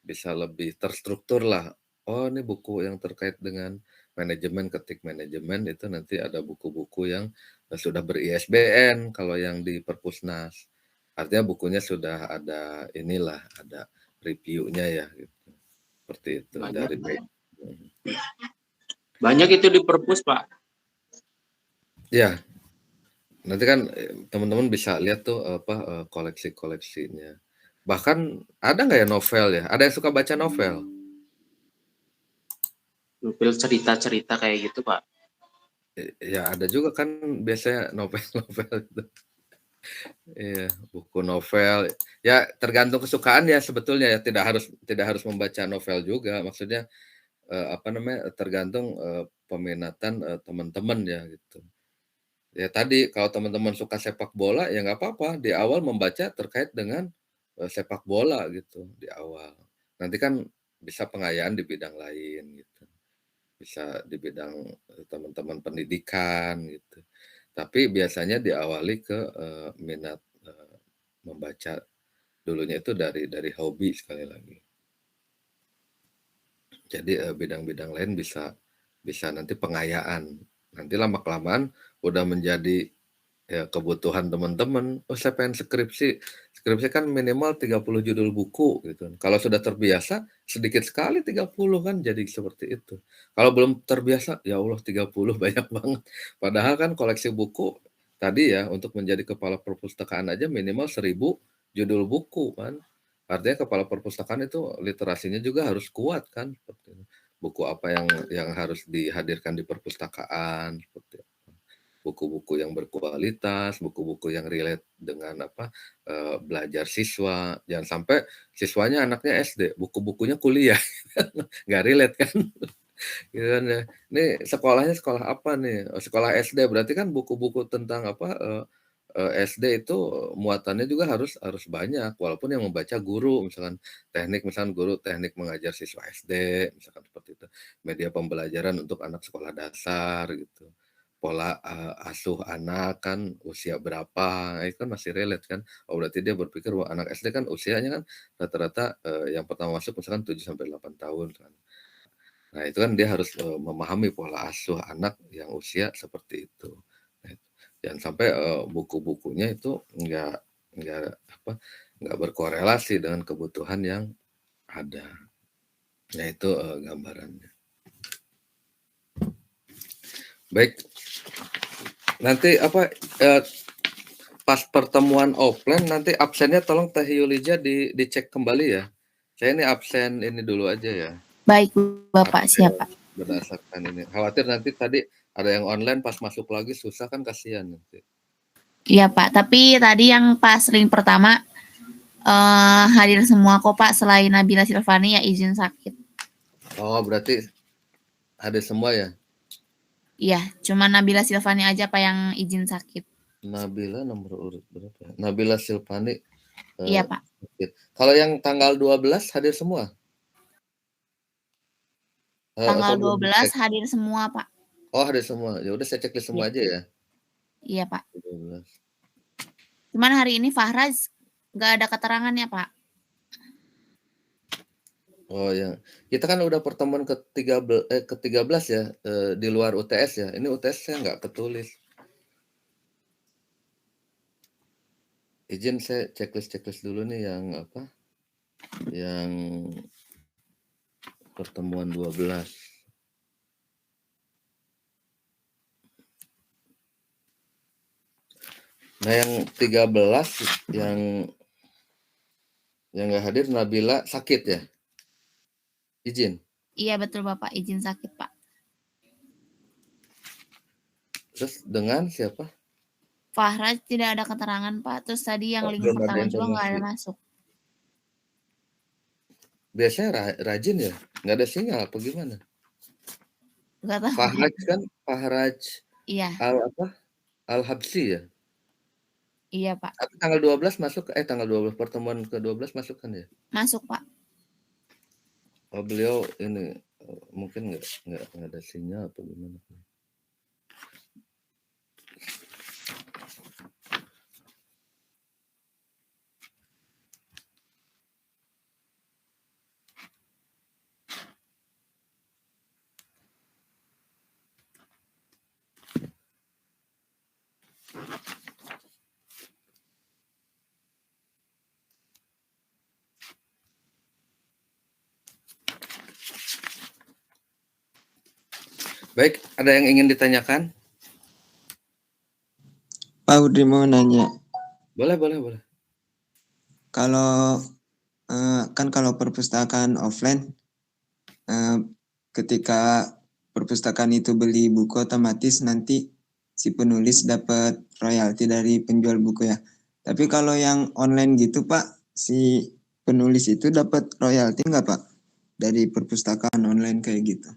bisa lebih terstruktur lah. Oh ini buku yang terkait dengan manajemen, ketik manajemen itu nanti ada buku-buku yang sudah ber-ISBN kalau yang di Perpusnas. Artinya bukunya sudah ada inilah, ada reviewnya ya gitu. Seperti itu Banyak dari mhm. banyak itu di perpus Pak. Ya, nanti kan, teman-teman bisa lihat tuh, apa, koleksi-koleksinya. Bahkan ada nggak ya novel ya? Ada yang suka baca novel? Novel cerita-cerita kayak gitu Pak. Ya ada juga kan biasanya novel-novel itu. Iya, buku novel. Ya tergantung kesukaan ya sebetulnya ya, tidak harus membaca novel juga. Maksudnya, apa namanya, tergantung, peminatan, teman-teman ya gitu. Ya tadi kalau teman-teman suka sepak bola ya nggak apa-apa di awal membaca terkait dengan, sepak bola gitu di awal. Nanti kan bisa pengayaan di bidang lain gitu. bisa di bidang, teman-teman pendidikan gitu. Tapi biasanya diawali ke, minat, membaca dulunya itu dari hobi sekali lagi. Jadi, bidang-bidang lain bisa nanti pengayaan. Nanti lama-kelamaan udah menjadi, ya kebutuhan teman-teman, "Oh saya pengen skripsi." Skripsi kan minimal 30 judul buku gitu. Kalau sudah terbiasa, sedikit sekali 30 kan jadi seperti itu. Kalau belum terbiasa, ya Allah 30 banyak banget. Padahal kan koleksi buku tadi ya, untuk menjadi kepala perpustakaan aja minimal 1000 judul buku kan. Artinya kepala perpustakaan itu literasinya juga harus kuat kan, seperti itu. Buku apa yang harus dihadirkan di perpustakaan, seperti buku-buku yang berkualitas, buku-buku yang relate dengan belajar siswa. Jangan sampai siswanya anaknya SD, buku-bukunya kuliah, nggak relate kan, gitu kan ya. Ini sekolahnya sekolah apa nih? Oh, sekolah SD, berarti kan buku-buku tentang SD itu muatannya juga harus harus banyak, walaupun yang membaca guru, misalkan guru teknik mengajar siswa SD, misalkan seperti itu. Media pembelajaran untuk anak sekolah dasar gitu. Pola, asuh anak kan usia berapa, itu kan masih relate kan. Oh berarti dia berpikir bahwa anak SD kan usianya kan rata-rata, yang pertama masuk misalkan 7 sampai 8 tahun kan. Nah itu kan dia harus, memahami pola asuh anak yang usia seperti itu. Nah, jangan sampai, buku-bukunya itu nggak apa, nggak berkorelasi dengan kebutuhan yang ada. Nah itu, gambarannya. Baik, nanti pas pertemuan offline nanti absennya tolong Teh Yulija dicek kembali ya. Saya ini absen ini dulu aja ya. Baik Bapak, Absen siap Pak. berdasarkan ini. Khawatir nanti tadi ada yang online pas masuk lagi susah kan kasihan nanti. Iya Pak, tapi tadi yang pas link pertama, hadir semua kok Pak, selain Nabila Silvani ya izin sakit. Oh berarti hadir semua ya? Iya, cuma Nabila Silvani aja Pak yang izin sakit. Nabila nomor urut berapa ya? Nabila Silvani, Iya Pak. sakit. Kalau yang tanggal 12 hadir semua? Tanggal Atau belum 12 dicek? hadir semua Pak. Oh hadir semua, ya udah saya checklist Iya. semua aja ya? Iya Pak. 12. Cuman hari ini Fahraj nggak ada keterangannya Pak. Oh ya, kita kan udah pertemuan ke-13 ya, di luar UTS ya. Ini UTS saya nggak ketulis. Izin saya checklist dulu nih yang pertemuan 12. Nah yang 13 yang nggak hadir Nabila sakit ya? Izin. Iya betul Bapak, izin sakit Pak. Terus dengan siapa? Fahraj tidak ada keterangan Pak. Terus tadi yang link Belum ada pertama juga nggak ada informasi. masuk. Biasanya rajin ya? Nggak ada sinyal apa gimana? Nggak tahu. Fahraj kan? Fahraj Iya, Al-Habsyi ya? iya Pak. Tapi tanggal 12 masuk tanggal 12 pertemuan ke-12 masuk kan ya? Masuk Pak. Oh beliau ini, mungkin nggak ada sinyal apa gimana? Baik, ada yang ingin ditanyakan? Pak Udri mau nanya. Boleh. Kalau kan kalau perpustakaan offline, ketika perpustakaan itu beli buku otomatis nanti si penulis dapat royalti dari penjual buku ya. Tapi kalau yang online gitu Pak, si penulis itu dapat royalti nggak Pak dari perpustakaan online kayak gitu?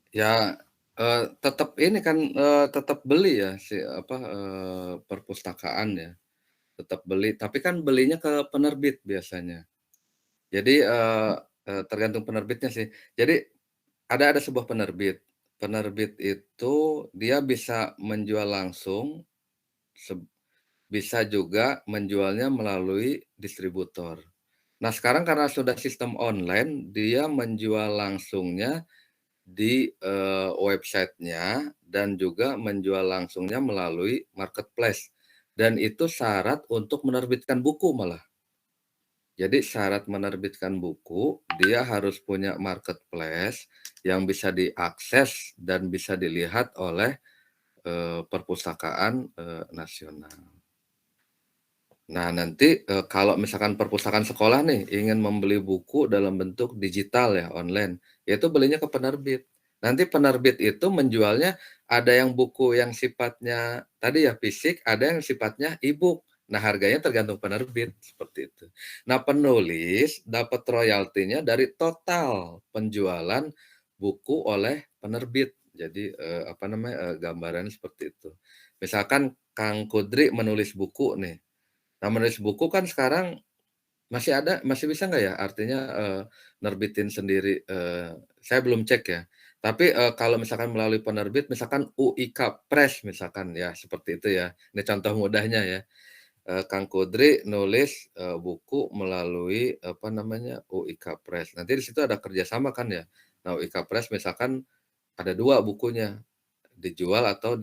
Ya, tetap ini kan, tetap beli ya perpustakaan ya, tetap beli, tapi kan belinya ke penerbit biasanya. Jadi, tergantung penerbitnya sih. Jadi Ada sebuah penerbit. Penerbit itu dia bisa menjual langsung, seb bisa juga menjualnya melalui distributor. Nah, sekarang karena sudah sistem online, dia menjual langsungnya di, website-nya dan juga menjual langsungnya melalui marketplace, dan itu syarat untuk menerbitkan buku malah. Jadi syarat menerbitkan buku, dia harus punya marketplace yang bisa diakses dan bisa dilihat oleh, perpustakaan, nasional. Nah, nanti, kalau misalkan perpustakaan sekolah nih ingin membeli buku dalam bentuk digital ya, online, itu belinya ke penerbit. Nanti penerbit itu menjualnya ada yang buku yang sifatnya tadi ya fisik, ada yang sifatnya e-book. Nah, harganya tergantung penerbit, seperti itu. Nah, penulis dapat royaltinya dari total penjualan buku oleh penerbit. Jadi, apa namanya, gambarannya seperti itu. Misalkan Kang Kudri menulis buku nih. Nah, menulis buku kan sekarang masih bisa nggak ya? Artinya, nerbitin sendiri, saya belum cek ya. Tapi, kalau misalkan melalui penerbit, misalkan UIK Press misalkan ya, seperti itu ya. Ini contoh mudahnya ya. Kang Kudri nulis, buku melalui apa namanya, UIK Press. Nanti di situ ada kerjasama kan ya. Nah, UIK Press misalkan ada 2 bukunya, dijual atau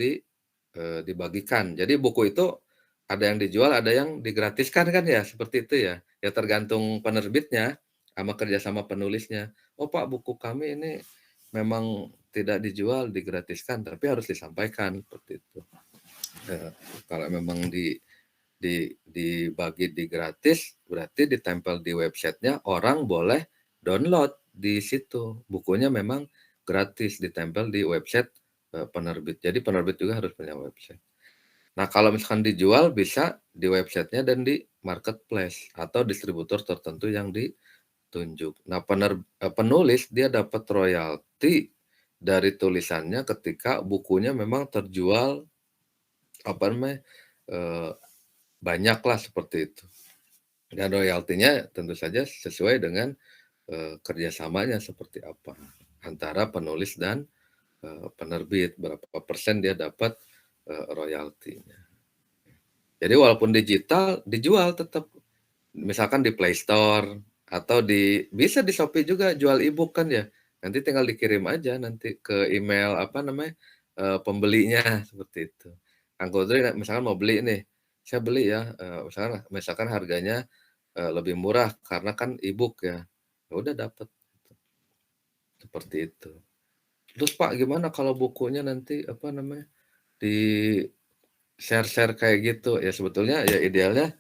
dibagikan. Jadi buku itu ada yang dijual, ada yang digratiskan kan ya, seperti itu ya. Ya tergantung penerbitnya sama kerjasama penulisnya. "Oh Pak, buku kami ini memang tidak dijual, digratiskan, tapi harus disampaikan," seperti itu. Eee, Kalau memang dibagi di gratis, berarti ditempel di website-nya, orang boleh download di situ. Bukunya memang gratis, ditempel di website, penerbit. Jadi penerbit juga harus punya website. Nah, kalau misalkan dijual bisa di website-nya dan di marketplace atau distributor tertentu yang ditunjuk. Nah, penulis dia dapat royalti dari tulisannya ketika bukunya memang terjual, apa namanya, eee, banyaklah seperti itu. Dan royaltinya tentu saja sesuai dengan, kerjasamanya seperti apa antara penulis dan, penerbit, berapa persen dia dapat, royaltinya. Jadi walaupun digital, dijual tetap. Misalkan di Play Store atau bisa di Shopee juga jual e-book kan ya. Nanti tinggal dikirim aja nanti ke email apa namanya, pembelinya seperti itu. Kang Kodri misalkan mau beli nih, "Saya beli ya," misalkan misalkan harganya, lebih murah karena kan e-book ya. Ya udah dapat, seperti itu. Terus Pak gimana kalau bukunya nanti apa namanya, di-share-share kayak gitu? Ya sebetulnya ya idealnya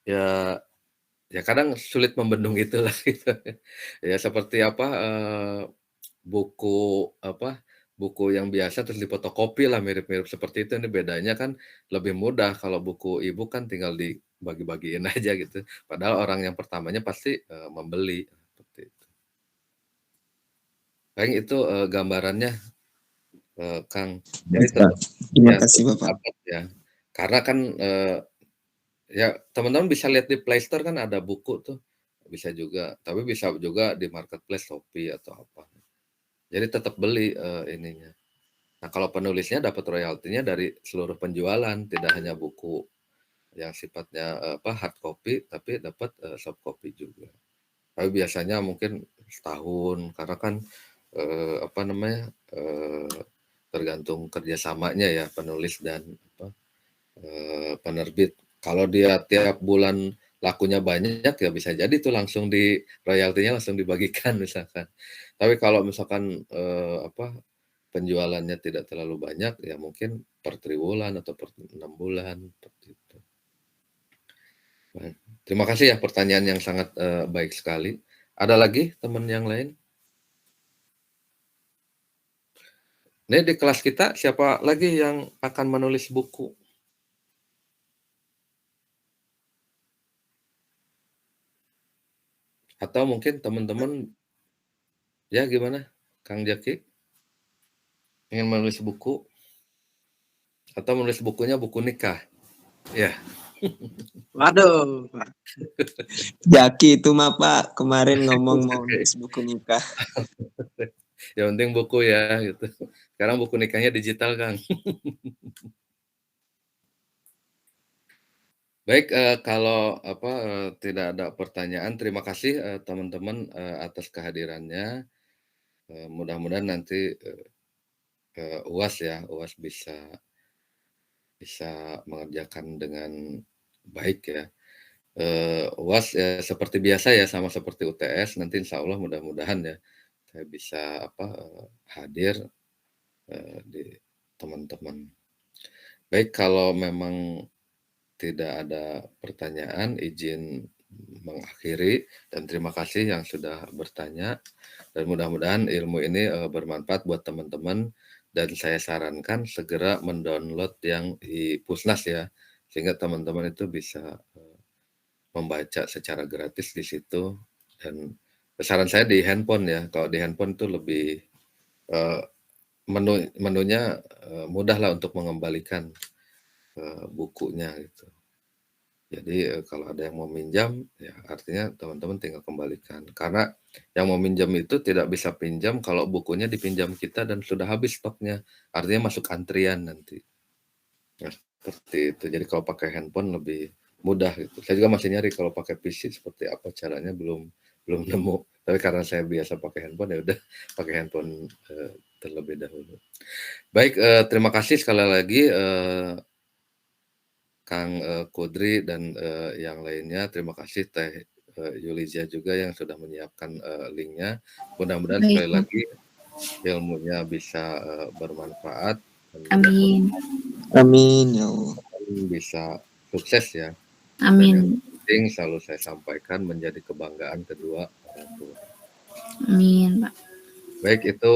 ya ya kadang sulit membendung itulah gitu. Ya seperti apa, buku apa, buku yang biasa terus difotokopi lah mirip-mirip seperti itu. Ini bedanya kan lebih mudah kalau buku e-book kan tinggal dibagi-bagiin aja gitu. Padahal orang yang pertamanya pasti, membeli, seperti itu. Paling itu, gambarannya, Kang. Jadi Bisa. Terima ya kasih tetap Bapak. dapat ya. Karena kan, ya teman-teman bisa lihat di Play Store kan ada buku tuh, bisa juga. Tapi bisa juga di marketplace Shopee atau apa. Jadi tetap beli, ininya. Nah, kalau penulisnya dapat royaltinya dari seluruh penjualan, tidak hanya buku yang sifatnya, apa, hard copy, tapi dapat, soft copy juga. Tapi biasanya mungkin setahun, karena kan, apa namanya, tergantung kerjasamanya ya penulis dan apa, penerbit. Kalau dia tiap bulan lakunya banyak, ya bisa jadi tuh langsung royaltinya langsung dibagikan misalkan. Tapi kalau misalkan, apa, penjualannya tidak terlalu banyak, ya mungkin per triwulan atau per 6 bulan, seperti itu. Baik, terima kasih ya pertanyaan yang sangat, baik sekali. Ada lagi teman yang lain? Ini di kelas kita siapa lagi yang akan menulis buku? Atau mungkin teman-teman ya gimana, Kang Jaki? Ingin menulis buku? Atau menulis bukunya buku nikah? Ya. Waduh, Pak. Jaki itu mah Pak, kemarin ngomong mau nulis buku nikah. Yang penting buku ya gitu. Sekarang buku nikahnya digital, Kang. Baik, kalau apa, tidak ada pertanyaan, terima kasih, teman-teman, atas kehadirannya. Mudah-mudahan nanti, UAS ya, UAS bisa mengerjakan dengan baik ya. UAS ya seperti biasa ya, sama seperti UTS, nanti insya Allah mudah-mudahan ya, saya bisa apa, hadir, di teman-teman. Baik, kalau memang tidak ada pertanyaan, izin mengakhiri dan terima kasih yang sudah bertanya dan mudah-mudahan ilmu ini, bermanfaat buat teman-teman dan saya sarankan segera mendownload yang di Pusnas ya, sehingga teman-teman itu bisa, membaca secara gratis di situ dan saran saya di handphone ya, kalau di handphone itu lebih, eee, menunya, mudahlah untuk mengembalikan, bukunya gitu. Jadi, kalau ada yang mau minjam, ya artinya teman-teman tinggal kembalikan. Karena yang mau minjam itu tidak bisa pinjam kalau bukunya dipinjam kita dan sudah habis stoknya, artinya masuk antrian nanti. Nah, seperti itu. Jadi kalau pakai handphone lebih mudah gitu. Saya juga masih nyari kalau pakai PC seperti apa caranya belum belum nemu. Tapi karena saya biasa pakai handphone, ya udah pakai handphone, terlebih dahulu. Baik, terima kasih sekali lagi, Kang, Kudri dan, yang lainnya. Terima kasih Teh, Yulizia juga yang sudah menyiapkan, link-nya. Mudah-mudahan Baik, sekali Pak. lagi ilmunya bisa, bermanfaat dan Amin. Amin ya Allah. mudah-mudahan bisa sukses ya. Dan yang Amin. penting selalu saya sampaikan menjadi kebanggaan kedua orang tua. Amin, Pak. Baik itu,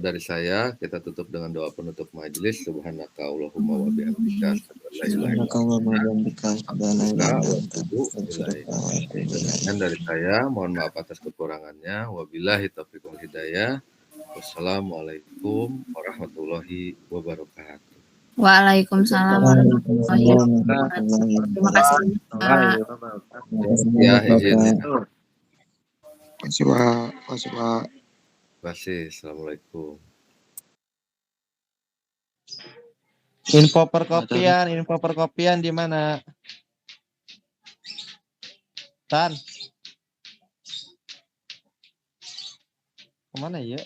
dari saya. Kita tutup dengan doa penutup majelis. Subhanaka Allahumma wa bihamdika asyhadu an la ilaha illa Subhanakallah wa bihamdika asyhadu an la ilaha illa wa anta atubu ilaik. astaghfiruka wa atubu ilaik. Demikian dari saya, mohon maaf atas kekurangannya. Wabillahi taufiq wal hidayah. Wassalamualaikum warahmatullahi wabarakatuh. Waalaikumsalam warahmatullahi Waalaikumsalam wabarakatuh. warahmatullahi Terima kasih wabarakatuh. banyak, Pak. Terima kasih Ya, banyak izin. Bapak. Makasih Pak. Makasih Pak. Terima kasih. Assalamualaikum. Info perkopian di mana? Tan. Kemana ya?